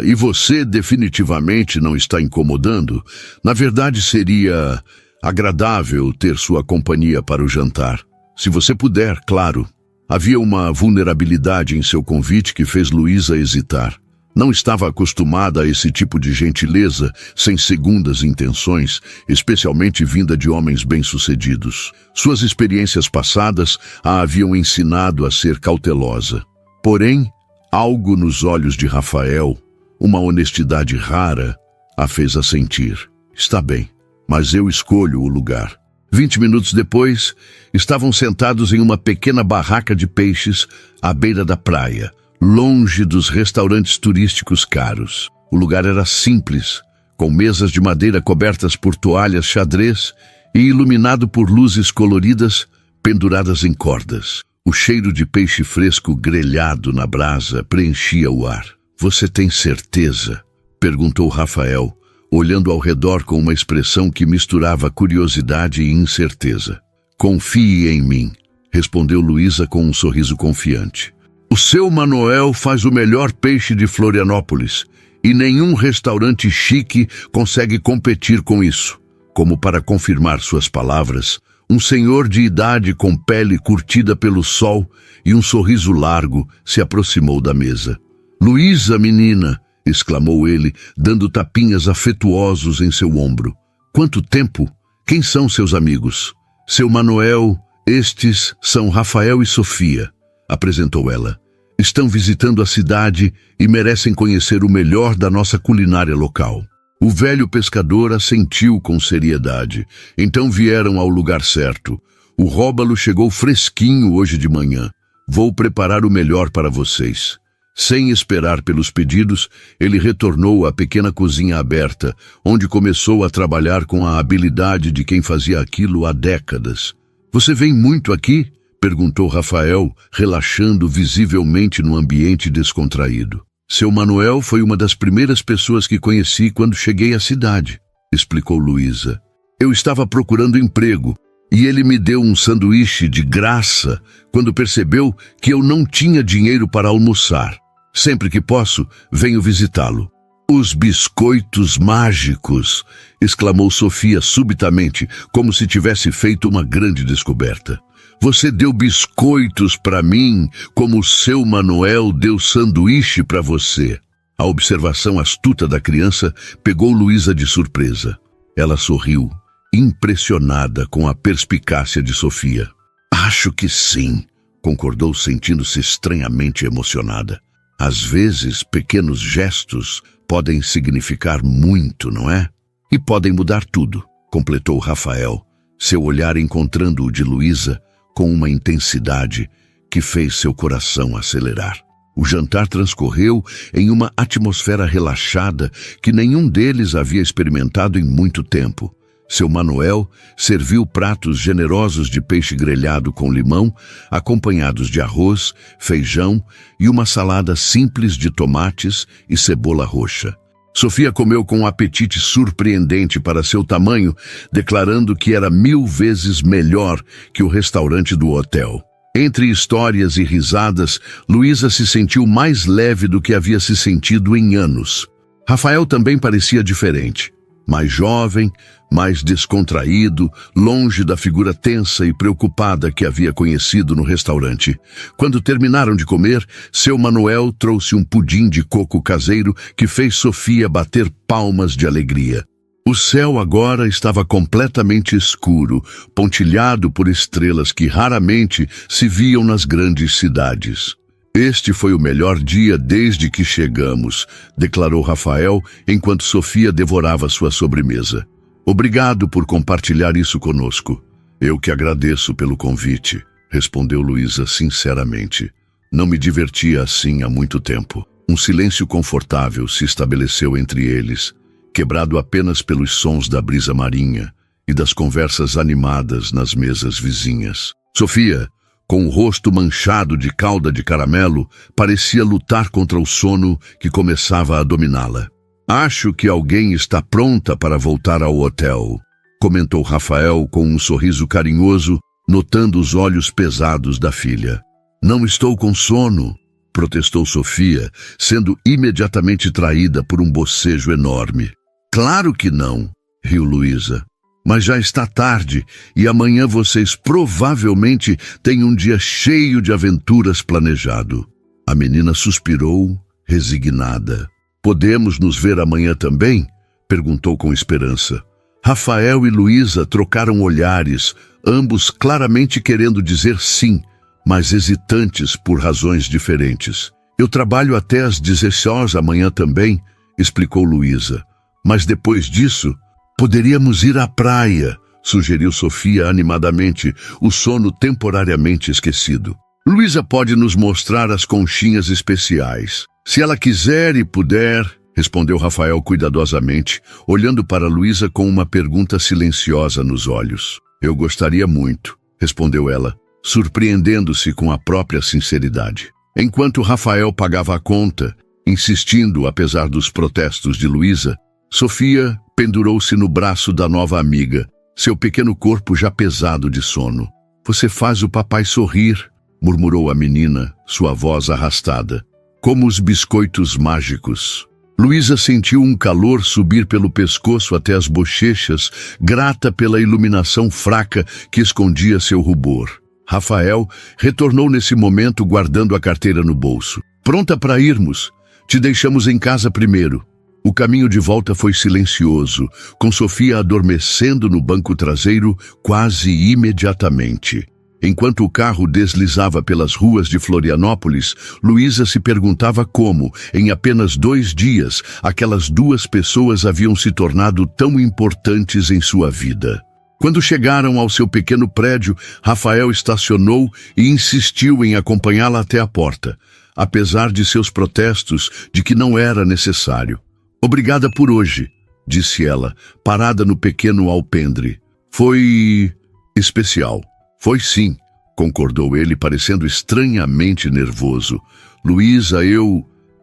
E você definitivamente não está incomodando? Na verdade, seria agradável ter sua companhia para o jantar. Se você puder, claro. Havia uma vulnerabilidade em seu convite que fez Luísa hesitar. Não estava acostumada a esse tipo de gentileza sem segundas intenções, especialmente vinda de homens bem-sucedidos. Suas experiências passadas a haviam ensinado a ser cautelosa. Porém, algo nos olhos de Rafael, uma honestidade rara, a fez assentir. Está bem, mas eu escolho o lugar. 20 minutos depois, estavam sentados em uma pequena barraca de peixes à beira da praia, longe dos restaurantes turísticos caros. O lugar era simples, com mesas de madeira cobertas por toalhas xadrez e iluminado por luzes coloridas penduradas em cordas. O cheiro de peixe fresco grelhado na brasa preenchia o ar. Você tem certeza? Perguntou Rafael, olhando ao redor com uma expressão que misturava curiosidade e incerteza. Confie em mim, respondeu Luísa com um sorriso confiante. O seu Manuel faz o melhor peixe de Florianópolis e nenhum restaurante chique consegue competir com isso. Como para confirmar suas palavras, um senhor de idade com pele curtida pelo sol e um sorriso largo se aproximou da mesa. Luísa, menina, exclamou ele, dando tapinhas afetuosos em seu ombro. Quanto tempo? Quem são seus amigos? Seu Manuel, estes são Rafael e Sofia, apresentou ela. Estão visitando a cidade e merecem conhecer o melhor da nossa culinária local. O velho pescador assentiu com seriedade. Então vieram ao lugar certo. O róbalo chegou fresquinho hoje de manhã. Vou preparar o melhor para vocês. Sem esperar pelos pedidos, ele retornou à pequena cozinha aberta, onde começou a trabalhar com a habilidade de quem fazia aquilo há décadas. Você vem muito aqui? Perguntou Rafael, relaxando visivelmente no ambiente descontraído. Seu Manuel foi uma das primeiras pessoas que conheci quando cheguei à cidade, explicou Luísa. Eu estava procurando emprego e ele me deu um sanduíche de graça quando percebeu que eu não tinha dinheiro para almoçar. Sempre que posso, venho visitá-lo. Os biscoitos mágicos! Exclamou Sofia subitamente, como se tivesse feito uma grande descoberta. Você deu biscoitos para mim, como o seu Manuel deu sanduíche para você. A observação astuta da criança pegou Luísa de surpresa. Ela sorriu, impressionada com a perspicácia de Sofia. Acho que sim, concordou, sentindo-se estranhamente emocionada. Às vezes, pequenos gestos podem significar muito, não é? E podem mudar tudo, completou Rafael, seu olhar encontrando o de Luísa com uma intensidade que fez seu coração acelerar. O jantar transcorreu em uma atmosfera relaxada que nenhum deles havia experimentado em muito tempo. Seu Manuel serviu pratos generosos de peixe grelhado com limão, acompanhados de arroz, feijão e uma salada simples de tomates e cebola roxa. Sofia comeu com um apetite surpreendente para seu tamanho, declarando que era 1000 vezes melhor que o restaurante do hotel. Entre histórias e risadas, Luísa se sentiu mais leve do que havia se sentido em anos. Rafael também parecia diferente. Mais jovem, mais descontraído, longe da figura tensa e preocupada que havia conhecido no restaurante. Quando terminaram de comer, seu Manuel trouxe um pudim de coco caseiro que fez Sofia bater palmas de alegria. O céu agora estava completamente escuro, pontilhado por estrelas que raramente se viam nas grandes cidades. Este foi o melhor dia desde que chegamos, declarou Rafael enquanto Sofia devorava sua sobremesa. Obrigado por compartilhar isso conosco. Eu que agradeço pelo convite, respondeu Luísa sinceramente. Não me divertia assim há muito tempo. Um silêncio confortável se estabeleceu entre eles, quebrado apenas pelos sons da brisa marinha e das conversas animadas nas mesas vizinhas. Sofia, com o rosto manchado de calda de caramelo, parecia lutar contra o sono que começava a dominá-la. Acho que alguém está pronta para voltar ao hotel, comentou Rafael com um sorriso carinhoso, notando os olhos pesados da filha. Não estou com sono, protestou Sofia, sendo imediatamente traída por um bocejo enorme. Claro que não, riu Luísa. Mas já está tarde e amanhã vocês provavelmente têm um dia cheio de aventuras planejado. A menina suspirou, resignada. Podemos nos ver amanhã também? Perguntou com esperança. Rafael e Luísa trocaram olhares, ambos claramente querendo dizer sim, mas hesitantes por razões diferentes. Eu trabalho até às 16 amanhã também, explicou Luísa. Mas depois disso, poderíamos ir à praia, sugeriu Sofia animadamente, o sono temporariamente esquecido. Luísa pode nos mostrar as conchinhas especiais. Se ela quiser e puder, respondeu Rafael cuidadosamente, olhando para Luísa com uma pergunta silenciosa nos olhos. Eu gostaria muito, respondeu ela, surpreendendo-se com a própria sinceridade. Enquanto Rafael pagava a conta, insistindo apesar dos protestos de Luísa, Sofia pendurou-se no braço da nova amiga, seu pequeno corpo já pesado de sono. Você faz o papai sorrir, murmurou a menina, sua voz arrastada. Como os biscoitos mágicos. Luísa sentiu um calor subir pelo pescoço até as bochechas, grata pela iluminação fraca que escondia seu rubor. Rafael retornou nesse momento guardando a carteira no bolso. Pronta para irmos? Te deixamos em casa primeiro. O caminho de volta foi silencioso, com Sofia adormecendo no banco traseiro quase imediatamente. Enquanto o carro deslizava pelas ruas de Florianópolis, Luísa se perguntava como, em apenas 2 dias, aquelas 2 pessoas haviam se tornado tão importantes em sua vida. Quando chegaram ao seu pequeno prédio, Rafael estacionou e insistiu em acompanhá-la até a porta, apesar de seus protestos de que não era necessário. "Obrigada por hoje", disse ela, parada no pequeno alpendre. "Foi especial." "Foi sim", concordou ele, parecendo estranhamente nervoso. "Luísa,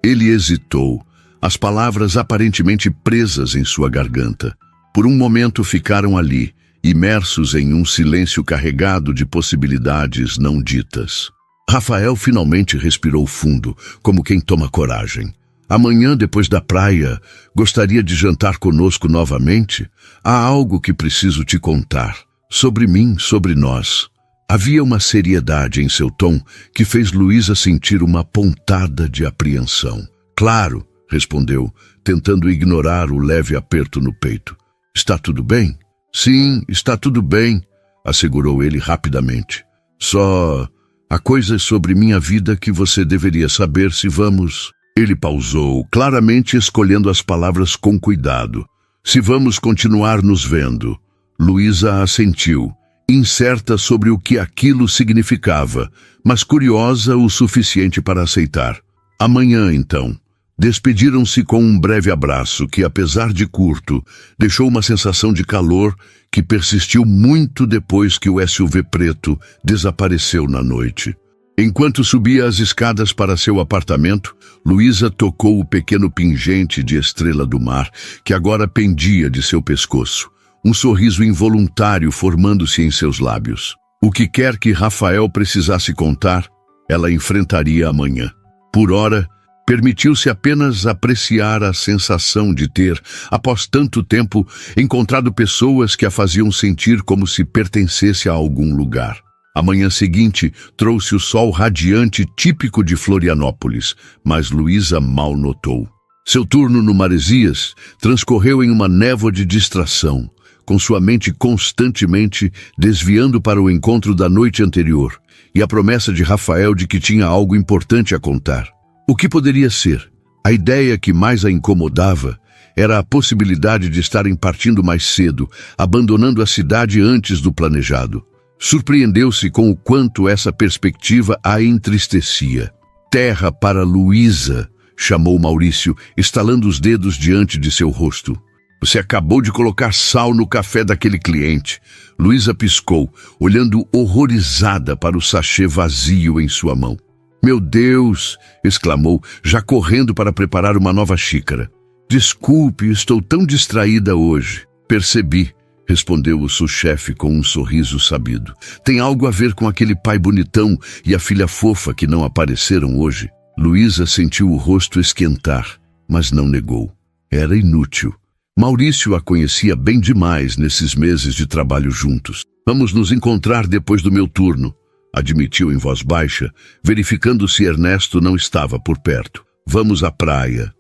Ele hesitou, as palavras aparentemente presas em sua garganta. Por um momento ficaram ali, imersos em um silêncio carregado de possibilidades não ditas. Rafael finalmente respirou fundo, como quem toma coragem. "Amanhã, depois da praia, gostaria de jantar conosco novamente? Há algo que preciso te contar. Sobre mim, sobre nós." Havia uma seriedade em seu tom que fez Luísa sentir uma pontada de apreensão. "Claro", respondeu, tentando ignorar o leve aperto no peito. "Está tudo bem?" "Sim, está tudo bem", assegurou ele rapidamente. "Só há coisas sobre minha vida que você deveria saber se vamos..." Ele pausou, claramente escolhendo as palavras com cuidado. "Se vamos continuar nos vendo." Luísa assentiu, incerta sobre o que aquilo significava, mas curiosa o suficiente para aceitar. "Amanhã, então." Despediram-se com um breve abraço que, apesar de curto, deixou uma sensação de calor que persistiu muito depois que o SUV preto desapareceu na noite. Enquanto subia as escadas para seu apartamento, Luísa tocou o pequeno pingente de estrela do mar que agora pendia de seu pescoço, um sorriso involuntário formando-se em seus lábios. O que quer que Rafael precisasse contar, ela enfrentaria amanhã. Por ora, permitiu-se apenas apreciar a sensação de ter, após tanto tempo, encontrado pessoas que a faziam sentir como se pertencesse a algum lugar. A manhã seguinte trouxe o sol radiante típico de Florianópolis, mas Luísa mal notou. Seu turno no Maresias transcorreu em uma névoa de distração, com sua mente constantemente desviando para o encontro da noite anterior e a promessa de Rafael de que tinha algo importante a contar. O que poderia ser? A ideia que mais a incomodava era a possibilidade de estarem partindo mais cedo, abandonando a cidade antes do planejado. Surpreendeu-se com o quanto essa perspectiva a entristecia. "Terra para Luísa", chamou Maurício, estalando os dedos diante de seu rosto. "Você acabou de colocar sal no café daquele cliente." Luísa piscou, olhando horrorizada para o sachê vazio em sua mão. "Meu Deus!" exclamou, já correndo para preparar uma nova xícara. "Desculpe, estou tão distraída hoje." "Percebi", respondeu o sous-chefe com um sorriso sabido. "Tem algo a ver com aquele pai bonitão e a filha fofa que não apareceram hoje?" Luísa sentiu o rosto esquentar, mas não negou. Era inútil. Maurício a conhecia bem demais nesses meses de trabalho juntos. "Vamos nos encontrar depois do meu turno", admitiu em voz baixa, verificando se Ernesto não estava por perto. "Vamos à praia."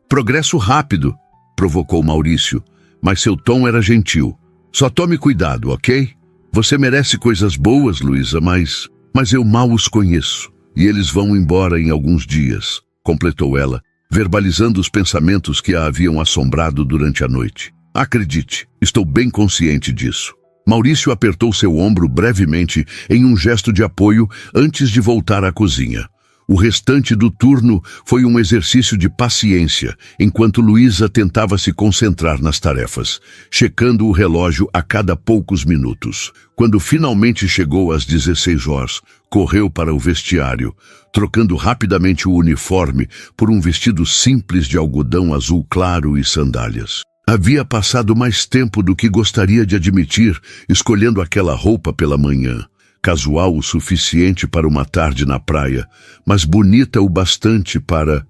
Progresso rápido", provocou Maurício, mas seu tom era gentil. "Só tome cuidado, ok? Você merece coisas boas, Luísa, mas eu mal os conheço, e eles vão embora em alguns dias", completou ela, verbalizando os pensamentos que a haviam assombrado durante a noite. "Acredite, estou bem consciente disso." Maurício apertou seu ombro brevemente em um gesto de apoio antes de voltar à cozinha. O restante do turno foi um exercício de paciência, enquanto Luísa tentava se concentrar nas tarefas, checando o relógio a cada poucos minutos. Quando finalmente chegou às 16 horas, correu para o vestiário, trocando rapidamente o uniforme por um vestido simples de algodão azul claro e sandálias. Havia passado mais tempo do que gostaria de admitir, escolhendo aquela roupa pela manhã. Casual o suficiente para uma tarde na praia, mas bonita o bastante para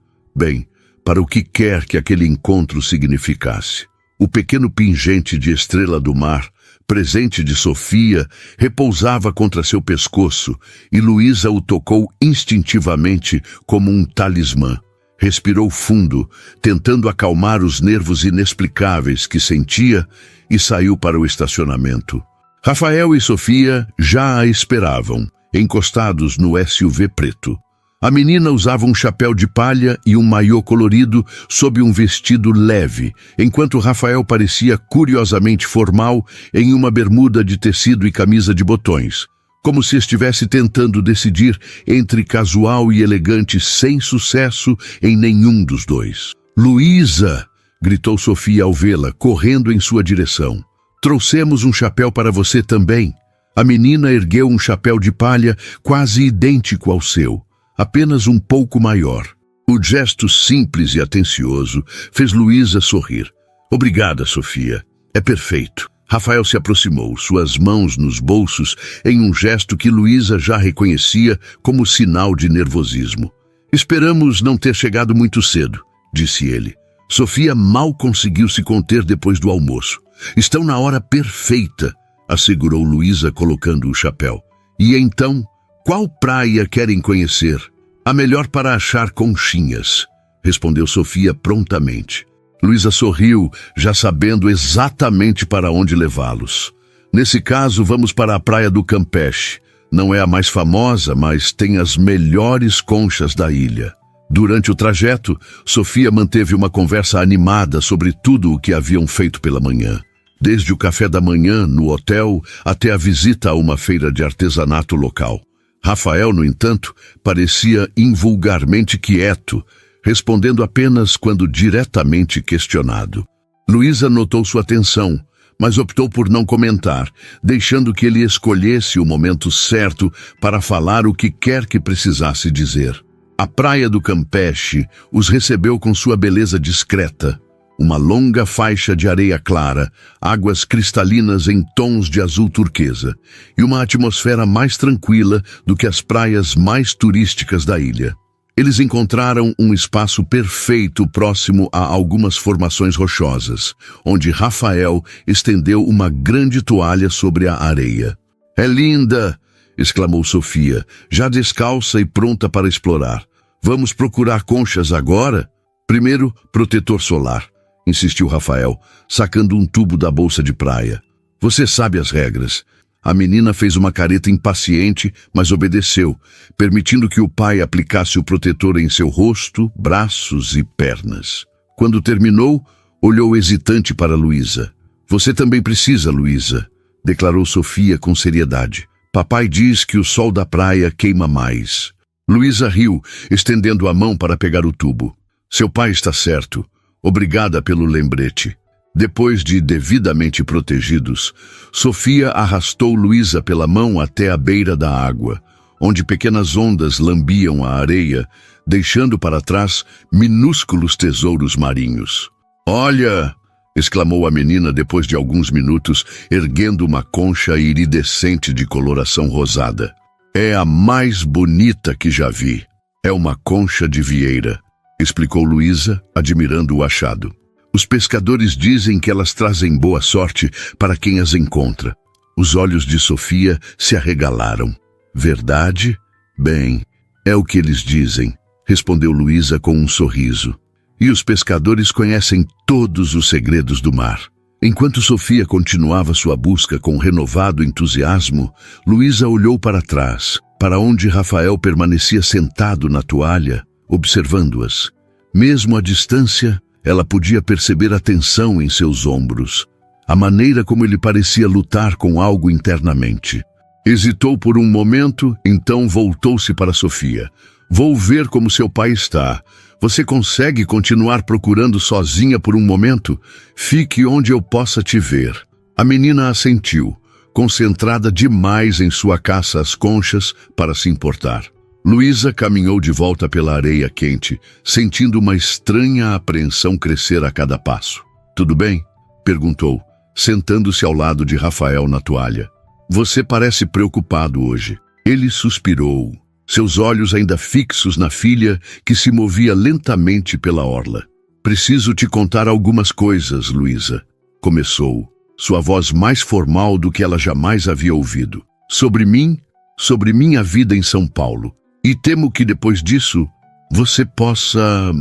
o que quer que aquele encontro significasse. O pequeno pingente de estrela do mar, presente de Sofia, repousava contra seu pescoço e Luísa o tocou instintivamente como um talismã. Respirou fundo, tentando acalmar os nervos inexplicáveis que sentia, e saiu para o estacionamento. Rafael e Sofia já a esperavam, encostados no SUV preto. A menina usava um chapéu de palha e um maiô colorido sob um vestido leve, enquanto Rafael parecia curiosamente formal em uma bermuda de tecido e camisa de botões, como se estivesse tentando decidir entre casual e elegante sem sucesso em nenhum dos dois. "Luísa!" gritou Sofia ao vê-la, correndo em sua direção. "Trouxemos um chapéu para você também." A menina ergueu um chapéu de palha quase idêntico ao seu, apenas um pouco maior. O gesto simples e atencioso fez Luísa sorrir. "Obrigada, Sofia. É perfeito." Rafael se aproximou, suas mãos nos bolsos, em um gesto que Luísa já reconhecia como sinal de nervosismo. "Esperamos não ter chegado muito cedo", disse ele. Sofia mal conseguiu se conter depois do almoço. "Estão na hora perfeita", assegurou Luísa, colocando o chapéu. "E então, qual praia querem conhecer?" "A melhor para achar conchinhas", respondeu Sofia prontamente. Luísa sorriu, já sabendo exatamente para onde levá-los. "Nesse caso, vamos para a praia do Campeche. Não é a mais famosa, mas tem as melhores conchas da ilha." Durante o trajeto, Sofia manteve uma conversa animada sobre tudo o que haviam feito pela manhã. Desde o café da manhã no hotel até a visita a uma feira de artesanato local. Rafael, no entanto, parecia invulgarmente quieto, respondendo apenas quando diretamente questionado. Luísa notou sua atenção, mas optou por não comentar, deixando que ele escolhesse o momento certo para falar o que quer que precisasse dizer. A praia do Campeche os recebeu com sua beleza discreta. Uma longa faixa de areia clara, águas cristalinas em tons de azul turquesa e uma atmosfera mais tranquila do que as praias mais turísticas da ilha. Eles encontraram um espaço perfeito próximo a algumas formações rochosas, onde Rafael estendeu uma grande toalha sobre a areia. "É linda!" exclamou Sofia, já descalça e pronta para explorar. "Vamos procurar conchas agora?" "Primeiro, protetor solar", insistiu Rafael, sacando um tubo da bolsa de praia. "Você sabe as regras." A menina fez uma careta impaciente, mas obedeceu, permitindo que o pai aplicasse o protetor em seu rosto, braços e pernas. Quando terminou, olhou hesitante para Luísa. "Você também precisa, Luísa", declarou Sofia com seriedade. "Papai diz que o sol da praia queima mais." Luísa riu, estendendo a mão para pegar o tubo. "Seu pai está certo. Obrigada pelo lembrete." Depois de devidamente protegidos, Sofia arrastou Luísa pela mão até a beira da água, onde pequenas ondas lambiam a areia, deixando para trás minúsculos tesouros marinhos. "Olha!" exclamou a menina depois de alguns minutos, erguendo uma concha iridescente de coloração rosada. "É a mais bonita que já vi. É uma concha de vieira", explicou Luísa, admirando o achado. "Os pescadores dizem que elas trazem boa sorte para quem as encontra." Os olhos de Sofia se arregalaram. "Verdade? Bem, é o que eles dizem", respondeu Luísa com um sorriso. "E os pescadores conhecem todos os segredos do mar." Enquanto Sofia continuava sua busca com renovado entusiasmo, Luísa olhou para trás, para onde Rafael permanecia sentado na toalha, observando-as. Mesmo à distância, ela podia perceber a tensão em seus ombros, a maneira como ele parecia lutar com algo internamente. Hesitou por um momento, então voltou-se para Sofia. "Vou ver como seu pai está. Você consegue continuar procurando sozinha por um momento? Fique onde eu possa te ver." A menina assentiu, concentrada demais em sua caça às conchas para se importar. Luísa caminhou de volta pela areia quente, sentindo uma estranha apreensão crescer a cada passo. "Tudo bem?" perguntou, sentando-se ao lado de Rafael na toalha. "Você parece preocupado hoje." Ele suspirou, seus olhos ainda fixos na filha que se movia lentamente pela orla. "Preciso te contar algumas coisas, Luísa", começou, sua voz mais formal do que ela jamais havia ouvido. "Sobre mim, sobre minha vida em São Paulo. E temo que depois disso, você possa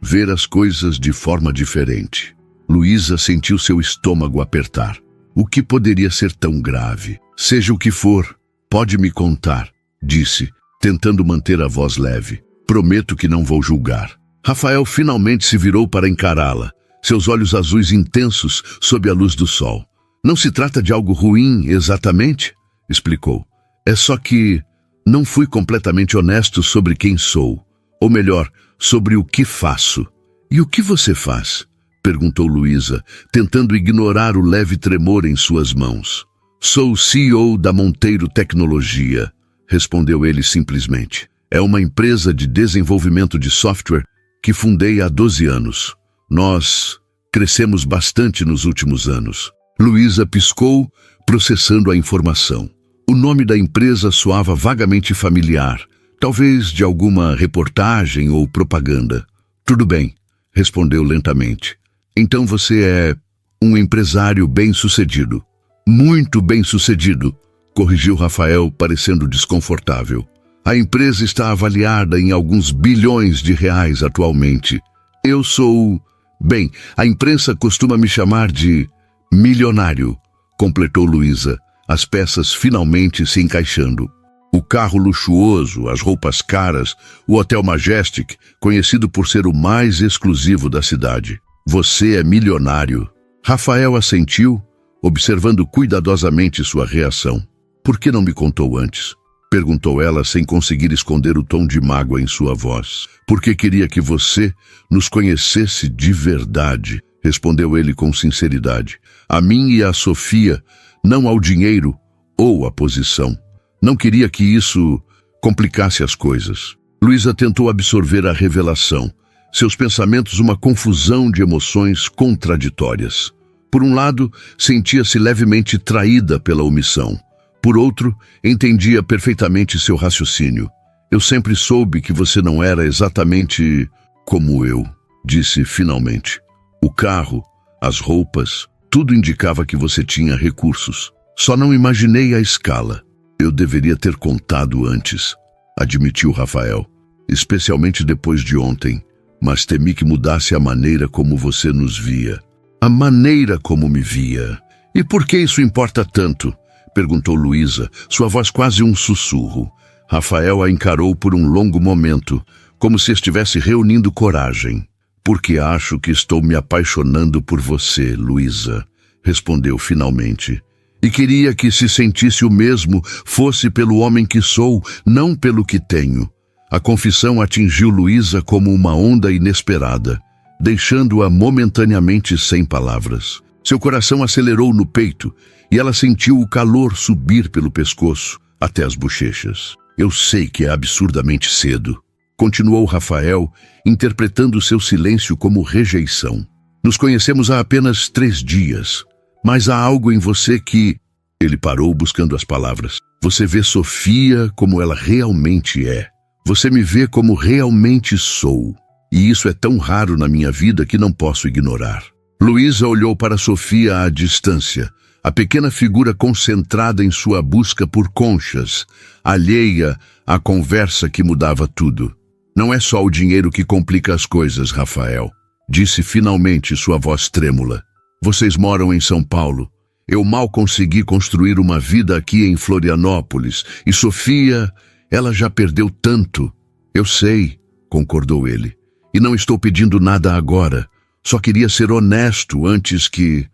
ver as coisas de forma diferente." Luísa sentiu seu estômago apertar. O que poderia ser tão grave? "Seja o que for, pode me contar", disse, tentando manter a voz leve. Prometo que não vou julgar. Rafael finalmente se virou para encará-la, seus olhos azuis intensos sob a luz do sol. Não se trata de algo ruim, exatamente, explicou. É só que não fui completamente honesto sobre quem sou, ou melhor, sobre o que faço. E o que você faz? Perguntou Luísa, tentando ignorar o leve tremor em suas mãos. Sou o CEO da Monteiro Tecnologia, respondeu ele simplesmente. É uma empresa de desenvolvimento de software que fundei há 12 anos. Nós crescemos bastante nos últimos anos. Luísa piscou, processando a informação. O nome da empresa soava vagamente familiar, talvez de alguma reportagem ou propaganda. Tudo bem, respondeu lentamente. Então você é um empresário bem-sucedido. Muito bem-sucedido, corrigiu Rafael, parecendo desconfortável. A empresa está avaliada em alguns bilhões de reais atualmente. Eu sou... Bem, a imprensa costuma me chamar de milionário, completou Luísa, as peças finalmente se encaixando. O carro luxuoso, as roupas caras, o Hotel Majestic, conhecido por ser o mais exclusivo da cidade. Você é milionário. Rafael assentiu, observando cuidadosamente sua reação. Por que não me contou antes? Perguntou ela sem conseguir esconder o tom de mágoa em sua voz. Porque queria que você nos conhecesse de verdade, respondeu ele com sinceridade. A mim e a Sofia, não ao dinheiro ou à posição. Não queria que isso complicasse as coisas. Luísa tentou absorver a revelação. Seus pensamentos uma confusão de emoções contraditórias. Por um lado, sentia-se levemente traída pela omissão. Por outro, entendia perfeitamente seu raciocínio. Eu sempre soube que você não era exatamente como eu, disse finalmente. O carro, as roupas, tudo indicava que você tinha recursos. Só não imaginei a escala. Eu deveria ter contado antes, admitiu Rafael, especialmente depois de ontem, mas temi que mudasse a maneira como você nos via. A maneira como me via. E por que isso importa tanto? Perguntou Luísa, sua voz quase um sussurro. Rafael a encarou por um longo momento, como se estivesse reunindo coragem. Porque acho que estou me apaixonando por você, Luísa, respondeu finalmente. E queria que se sentisse o mesmo fosse pelo homem que sou, não pelo que tenho. A confissão atingiu Luísa como uma onda inesperada, deixando-a momentaneamente sem palavras. Seu coração acelerou no peito e ela sentiu o calor subir pelo pescoço até as bochechas. Eu sei que é absurdamente cedo, continuou Rafael, interpretando seu silêncio como rejeição. Nos conhecemos há apenas 3 dias, mas há algo em você que... Ele parou buscando as palavras. Você vê Sofia como ela realmente é. Você me vê como realmente sou. E isso é tão raro na minha vida que não posso ignorar. Luísa olhou para Sofia à distância, a pequena figura concentrada em sua busca por conchas, alheia à conversa que mudava tudo. Não é só o dinheiro que complica as coisas, Rafael, disse finalmente sua voz trêmula. Vocês moram em São Paulo. Eu mal consegui construir uma vida aqui em Florianópolis. E Sofia, ela já perdeu tanto. Eu sei, concordou ele. E não estou pedindo nada agora. Só queria ser honesto antes que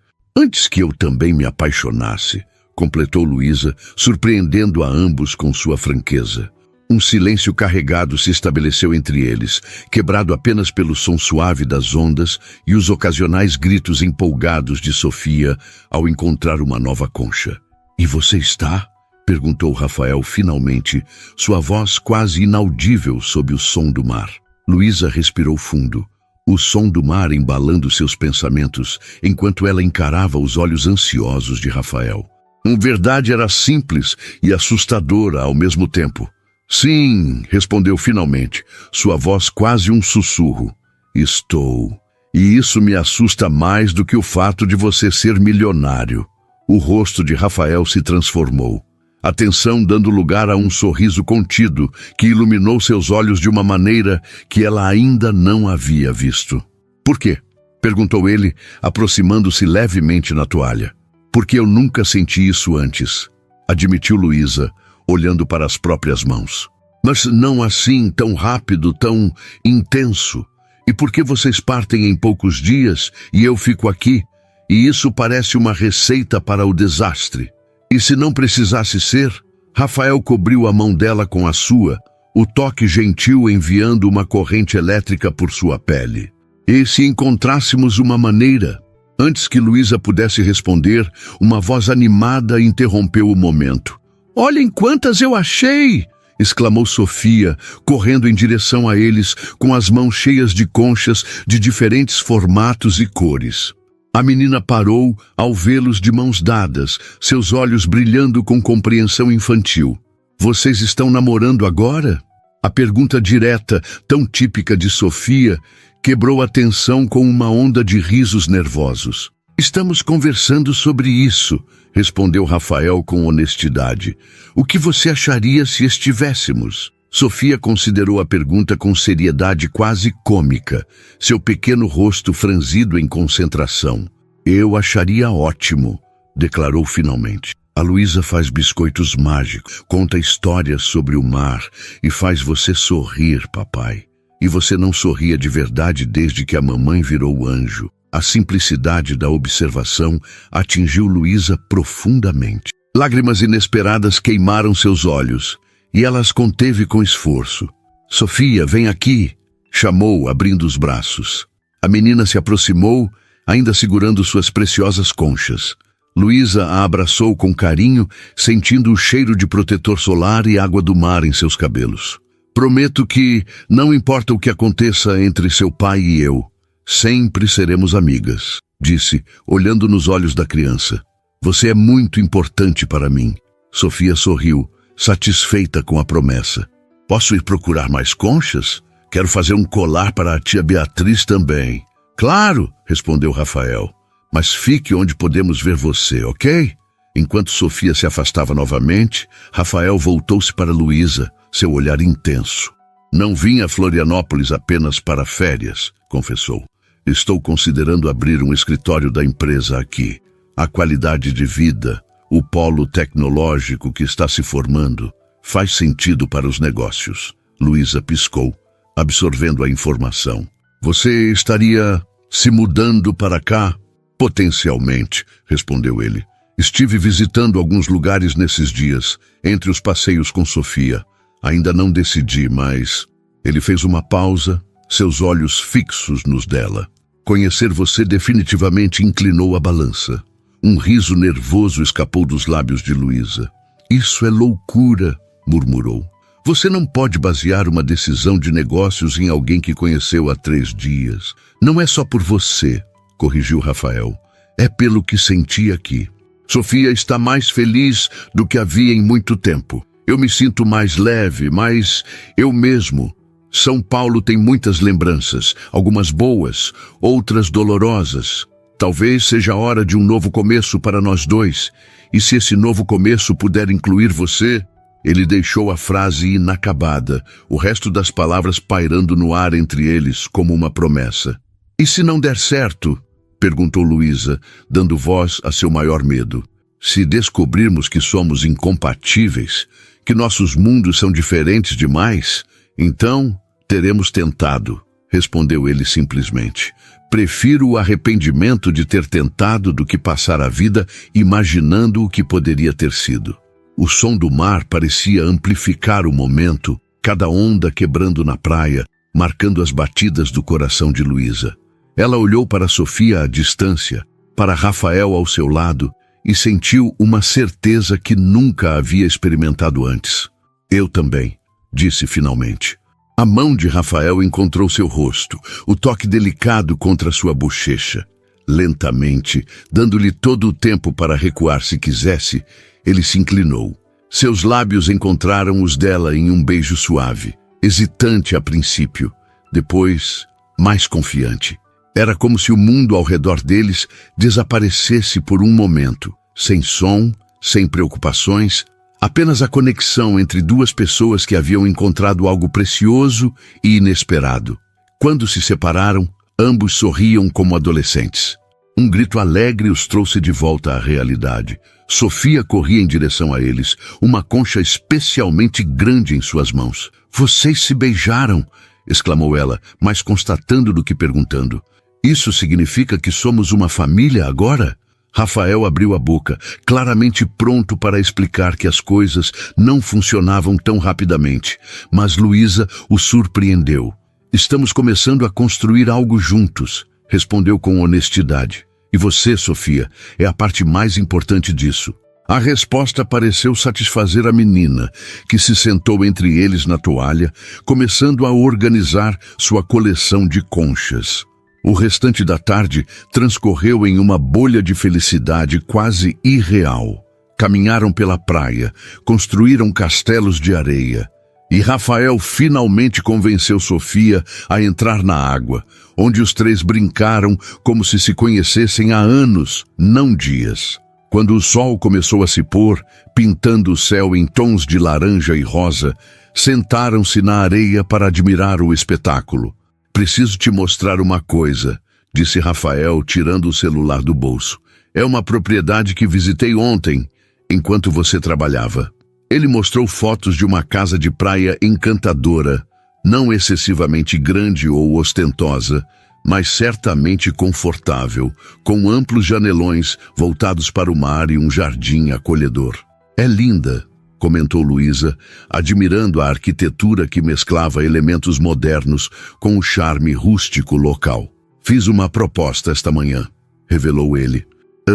eu também me apaixonasse, completou Luísa, surpreendendo a ambos com sua franqueza. Um silêncio carregado se estabeleceu entre eles, quebrado apenas pelo som suave das ondas e os ocasionais gritos empolgados de Sofia ao encontrar uma nova concha. E você está? Perguntou Rafael finalmente, sua voz quase inaudível sob o som do mar. Luísa respirou fundo, o som do mar embalando seus pensamentos, enquanto ela encarava os olhos ansiosos de Rafael. A verdade era simples e assustadora ao mesmo tempo. Sim, respondeu finalmente, sua voz quase um sussurro. Estou. E isso me assusta mais do que o fato de você ser milionário. O rosto de Rafael se transformou. A tensão dando lugar a um sorriso contido que iluminou seus olhos de uma maneira que ela ainda não havia visto. Por quê? Perguntou ele, aproximando-se levemente na toalha. Porque eu nunca senti isso antes, admitiu Luísa, olhando para as próprias mãos. Mas não assim, tão rápido, tão intenso. E por que vocês partem em poucos dias e eu fico aqui? E isso parece uma receita para o desastre. E se não precisasse ser? Rafael cobriu a mão dela com a sua, o toque gentil enviando uma corrente elétrica por sua pele. E se encontrássemos uma maneira? Antes que Luísa pudesse responder, uma voz animada interrompeu o momento. "Olhem quantas eu achei!" exclamou Sofia, correndo em direção a eles, com as mãos cheias de conchas de diferentes formatos e cores. A menina parou ao vê-los de mãos dadas, seus olhos brilhando com compreensão infantil. "Vocês estão namorando agora?" A pergunta direta, tão típica de Sofia, quebrou a tensão com uma onda de risos nervosos. "Estamos conversando sobre isso", respondeu Rafael com honestidade. "O que você acharia se estivéssemos?" Sofia considerou a pergunta com seriedade quase cômica, seu pequeno rosto franzido em concentração. "Eu acharia ótimo", declarou finalmente. "A Luísa faz biscoitos mágicos, conta histórias sobre o mar e faz você sorrir, papai. E você não sorria de verdade desde que a mamãe virou anjo." A simplicidade da observação atingiu Luísa profundamente. Lágrimas inesperadas queimaram seus olhos, e ela as conteve com esforço. "Sofia, vem aqui", chamou, abrindo os braços. A menina se aproximou, ainda segurando suas preciosas conchas. Luísa a abraçou com carinho, sentindo o cheiro de protetor solar e água do mar em seus cabelos. "Prometo que, não importa o que aconteça entre seu pai e eu, sempre seremos amigas", disse, olhando nos olhos da criança. "Você é muito importante para mim." Sofia sorriu, satisfeita com a promessa. "Posso ir procurar mais conchas? Quero fazer um colar para a tia Beatriz também." "Claro", respondeu Rafael. "Mas fique onde podemos ver você, ok?" Enquanto Sofia se afastava novamente, Rafael voltou-se para Luísa, seu olhar intenso. "Não vim a Florianópolis apenas para férias", confessou. "Estou considerando abrir um escritório da empresa aqui. A qualidade de vida, o polo tecnológico que está se formando, faz sentido para os negócios." Luísa piscou, absorvendo a informação. "Você estaria se mudando para cá?" "Potencialmente", respondeu ele. "Estive visitando alguns lugares nesses dias, entre os passeios com Sofia. Ainda não decidi, mas..." Ele fez uma pausa, seus olhos fixos nos dela. "Conhecer você definitivamente inclinou a balança." Um riso nervoso escapou dos lábios de Luísa. "Isso é loucura", murmurou. "Você não pode basear uma decisão de negócios em alguém que conheceu há 3 dias. Não é só por você", corrigiu Rafael. "É pelo que senti aqui. Sofia está mais feliz do que havia em muito tempo. Eu me sinto mais leve, mais eu mesmo. São Paulo tem muitas lembranças, algumas boas, outras dolorosas. Talvez seja a hora de um novo começo para nós dois. E se esse novo começo puder incluir você..." Ele deixou a frase inacabada, o resto das palavras pairando no ar entre eles como uma promessa. "E se não der certo?" perguntou Luísa, dando voz a seu maior medo. "Se descobrirmos que somos incompatíveis, que nossos mundos são diferentes demais, então teremos tentado", respondeu ele simplesmente. "Prefiro o arrependimento de ter tentado do que passar a vida imaginando o que poderia ter sido." O som do mar parecia amplificar o momento, cada onda quebrando na praia, marcando as batidas do coração de Luísa. Ela olhou para Sofia à distância, para Rafael ao seu lado, e sentiu uma certeza que nunca havia experimentado antes. "Eu também", disse finalmente. A mão de Rafael encontrou seu rosto, o toque delicado contra sua bochecha. Lentamente, dando-lhe todo o tempo para recuar se quisesse, ele se inclinou. Seus lábios encontraram os dela em um beijo suave, hesitante a princípio, depois mais confiante. Era como se o mundo ao redor deles desaparecesse por um momento, sem som, sem preocupações, apenas a conexão entre duas pessoas que haviam encontrado algo precioso e inesperado. Quando se separaram, ambos sorriam como adolescentes. Um grito alegre os trouxe de volta à realidade. Sofia corria em direção a eles, uma concha especialmente grande em suas mãos. "Vocês se beijaram!" exclamou ela, mais constatando do que perguntando. "Isso significa que somos uma família agora?" Rafael abriu a boca, claramente pronto para explicar que as coisas não funcionavam tão rapidamente, mas Luísa o surpreendeu. "Estamos começando a construir algo juntos", respondeu com honestidade. "E você, Sofia, é a parte mais importante disso." A resposta pareceu satisfazer a menina, que se sentou entre eles na toalha, começando a organizar sua coleção de conchas. O restante da tarde transcorreu em uma bolha de felicidade quase irreal. Caminharam pela praia, construíram castelos de areia. E Rafael finalmente convenceu Sofia a entrar na água, onde os três brincaram como se conhecessem há anos, não dias. Quando o sol começou a se pôr, pintando o céu em tons de laranja e rosa, sentaram-se na areia para admirar o espetáculo. "Preciso te mostrar uma coisa", disse Rafael, tirando o celular do bolso. "É uma propriedade que visitei ontem, enquanto você trabalhava." Ele mostrou fotos de uma casa de praia encantadora, não excessivamente grande ou ostentosa, mas certamente confortável, com amplos janelões voltados para o mar e um jardim acolhedor. "É linda", comentou Luísa, admirando a arquitetura que mesclava elementos modernos com o charme rústico local. "Fiz uma proposta esta manhã", revelou ele.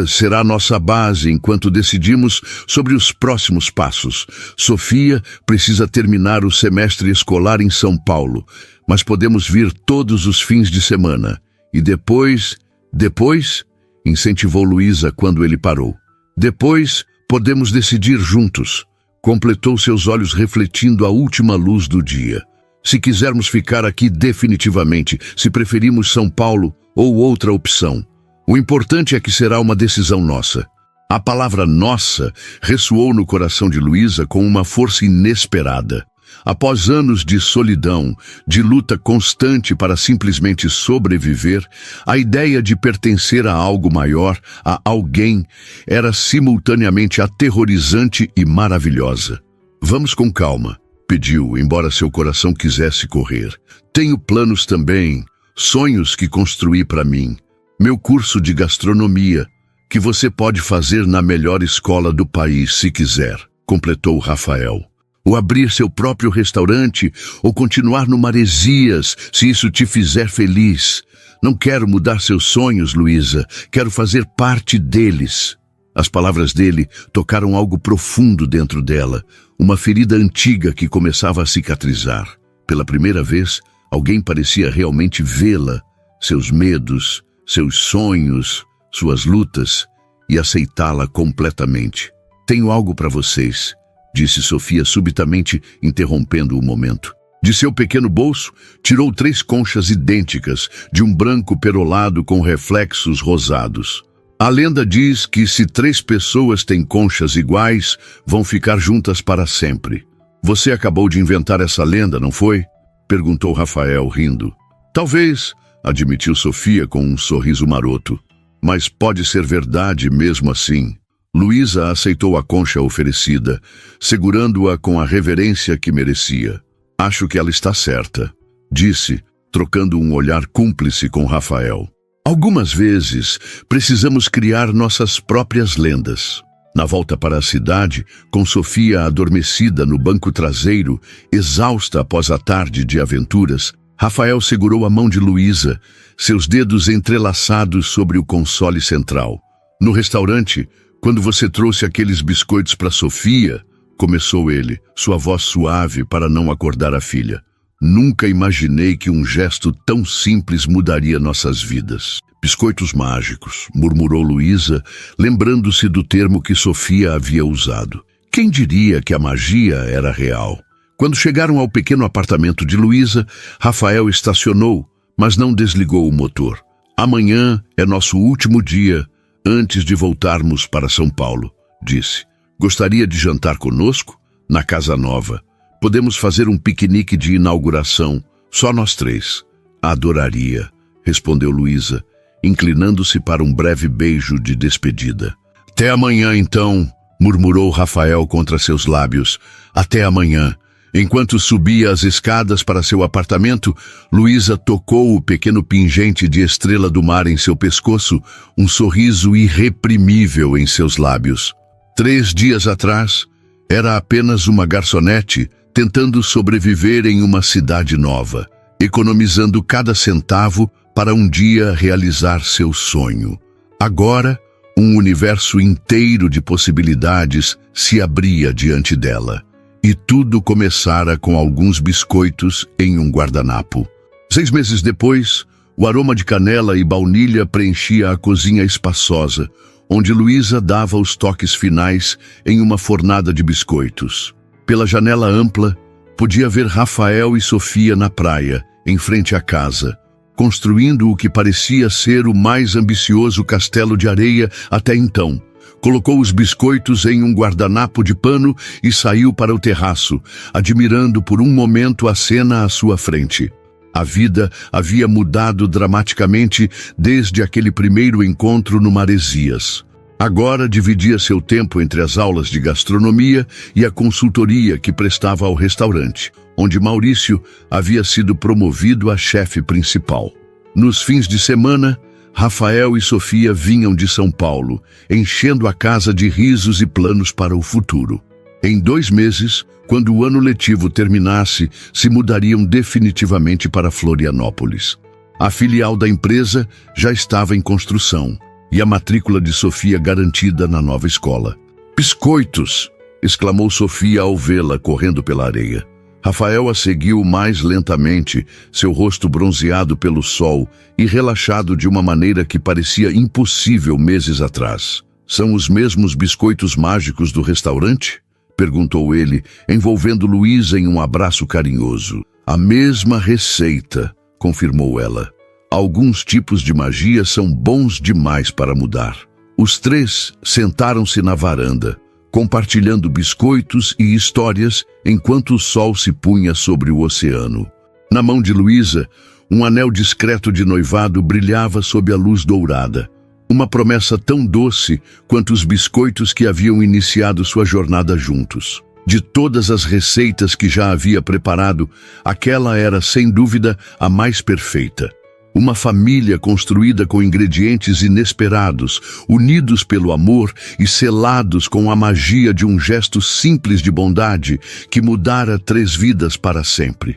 "Será nossa base enquanto decidimos sobre os próximos passos. Sofia precisa terminar o semestre escolar em São Paulo, mas podemos vir todos os fins de semana. E depois, incentivou Luísa quando ele parou. "Depois, podemos decidir juntos", completou, seus olhos refletindo a última luz do dia. "Se quisermos ficar aqui definitivamente, se preferimos São Paulo ou outra opção. O importante é que será uma decisão nossa." A palavra "nossa" ressoou no coração de Luísa com uma força inesperada. Após anos de solidão, de luta constante para simplesmente sobreviver, a ideia de pertencer a algo maior, a alguém, era simultaneamente aterrorizante e maravilhosa. "Vamos com calma", pediu, embora seu coração quisesse correr. "Tenho planos também, sonhos que construí para mim. Meu curso de gastronomia, que você pode fazer na melhor escola do país se quiser", completou Rafael. "Ou abrir seu próprio restaurante, ou continuar no Maresias, se isso te fizer feliz. Não quero mudar seus sonhos, Luísa, quero fazer parte deles." As palavras dele tocaram algo profundo dentro dela, uma ferida antiga que começava a cicatrizar. Pela primeira vez, alguém parecia realmente vê-la, seus medos, seus sonhos, suas lutas, e aceitá-la completamente. "Tenho algo para vocês", disse Sofia subitamente, interrompendo o momento. De seu pequeno bolso, tirou 3 conchas idênticas, de um branco perolado com reflexos rosados. "A lenda diz que se 3 pessoas têm conchas iguais, vão ficar juntas para sempre. Você acabou de inventar essa lenda, não foi?" perguntou Rafael, rindo. "Talvez", admitiu Sofia com um sorriso maroto. "Mas pode ser verdade mesmo assim." Luísa aceitou a concha oferecida, segurando-a com a reverência que merecia. "Acho que ela está certa", disse, trocando um olhar cúmplice com Rafael. "Algumas vezes, precisamos criar nossas próprias lendas." Na volta para a cidade, com Sofia adormecida no banco traseiro, exausta após a tarde de aventuras, Rafael segurou a mão de Luísa, seus dedos entrelaçados sobre o console central. "No restaurante, quando você trouxe aqueles biscoitos para Sofia", começou ele, sua voz suave para não acordar a filha. "Nunca imaginei que um gesto tão simples mudaria nossas vidas." "Biscoitos mágicos", murmurou Luísa, lembrando-se do termo que Sofia havia usado. Quem diria que a magia era real? Quando chegaram ao pequeno apartamento de Luísa, Rafael estacionou, mas não desligou o motor. "Amanhã é nosso último dia antes de voltarmos para São Paulo", disse. "Gostaria de jantar conosco? Na casa nova. Podemos fazer um piquenique de inauguração, só nós 3. "Adoraria", respondeu Luísa, inclinando-se para um breve beijo de despedida. Até amanhã, então, murmurou Rafael contra seus lábios. Até amanhã. Enquanto subia as escadas para seu apartamento, Luísa tocou o pequeno pingente de estrela do mar em seu pescoço, um sorriso irreprimível em seus lábios. 3 dias atrás, era apenas uma garçonete tentando sobreviver em uma cidade nova, economizando cada centavo para um dia realizar seu sonho. Agora, um universo inteiro de possibilidades se abria diante dela. E tudo começara com alguns biscoitos em um guardanapo. 6 meses depois, o aroma de canela e baunilha preenchia a cozinha espaçosa, onde Luísa dava os toques finais em uma fornada de biscoitos. Pela janela ampla, podia ver Rafael e Sofia na praia, em frente à casa, construindo o que parecia ser o mais ambicioso castelo de areia até então. Colocou os biscoitos em um guardanapo de pano e saiu para o terraço, admirando por um momento a cena à sua frente. A vida havia mudado dramaticamente desde aquele primeiro encontro no Maresias. Agora dividia seu tempo entre as aulas de gastronomia e a consultoria que prestava ao restaurante, onde Maurício havia sido promovido a chefe principal. Nos fins de semana, Rafael e Sofia vinham de São Paulo, enchendo a casa de risos e planos para o futuro. Em 2 meses, quando o ano letivo terminasse, se mudariam definitivamente para Florianópolis. A filial da empresa já estava em construção e a matrícula de Sofia garantida na nova escola. "Biscoitos!" exclamou Sofia ao vê-la correndo pela areia. Rafael a seguiu mais lentamente, seu rosto bronzeado pelo sol e relaxado de uma maneira que parecia impossível meses atrás. "São os mesmos biscoitos mágicos do restaurante?" perguntou ele, envolvendo Luísa em um abraço carinhoso. "A mesma receita", confirmou ela. "Alguns tipos de magia são bons demais para mudar." Os 3 sentaram-se na varanda, compartilhando biscoitos e histórias enquanto o sol se punha sobre o oceano. Na mão de Luísa, um anel discreto de noivado brilhava sob a luz dourada. Uma promessa tão doce quanto os biscoitos que haviam iniciado sua jornada juntos. De todas as receitas que já havia preparado, aquela era, sem dúvida, a mais perfeita. Uma família construída com ingredientes inesperados, unidos pelo amor e selados com a magia de um gesto simples de bondade que mudara 3 vidas para sempre.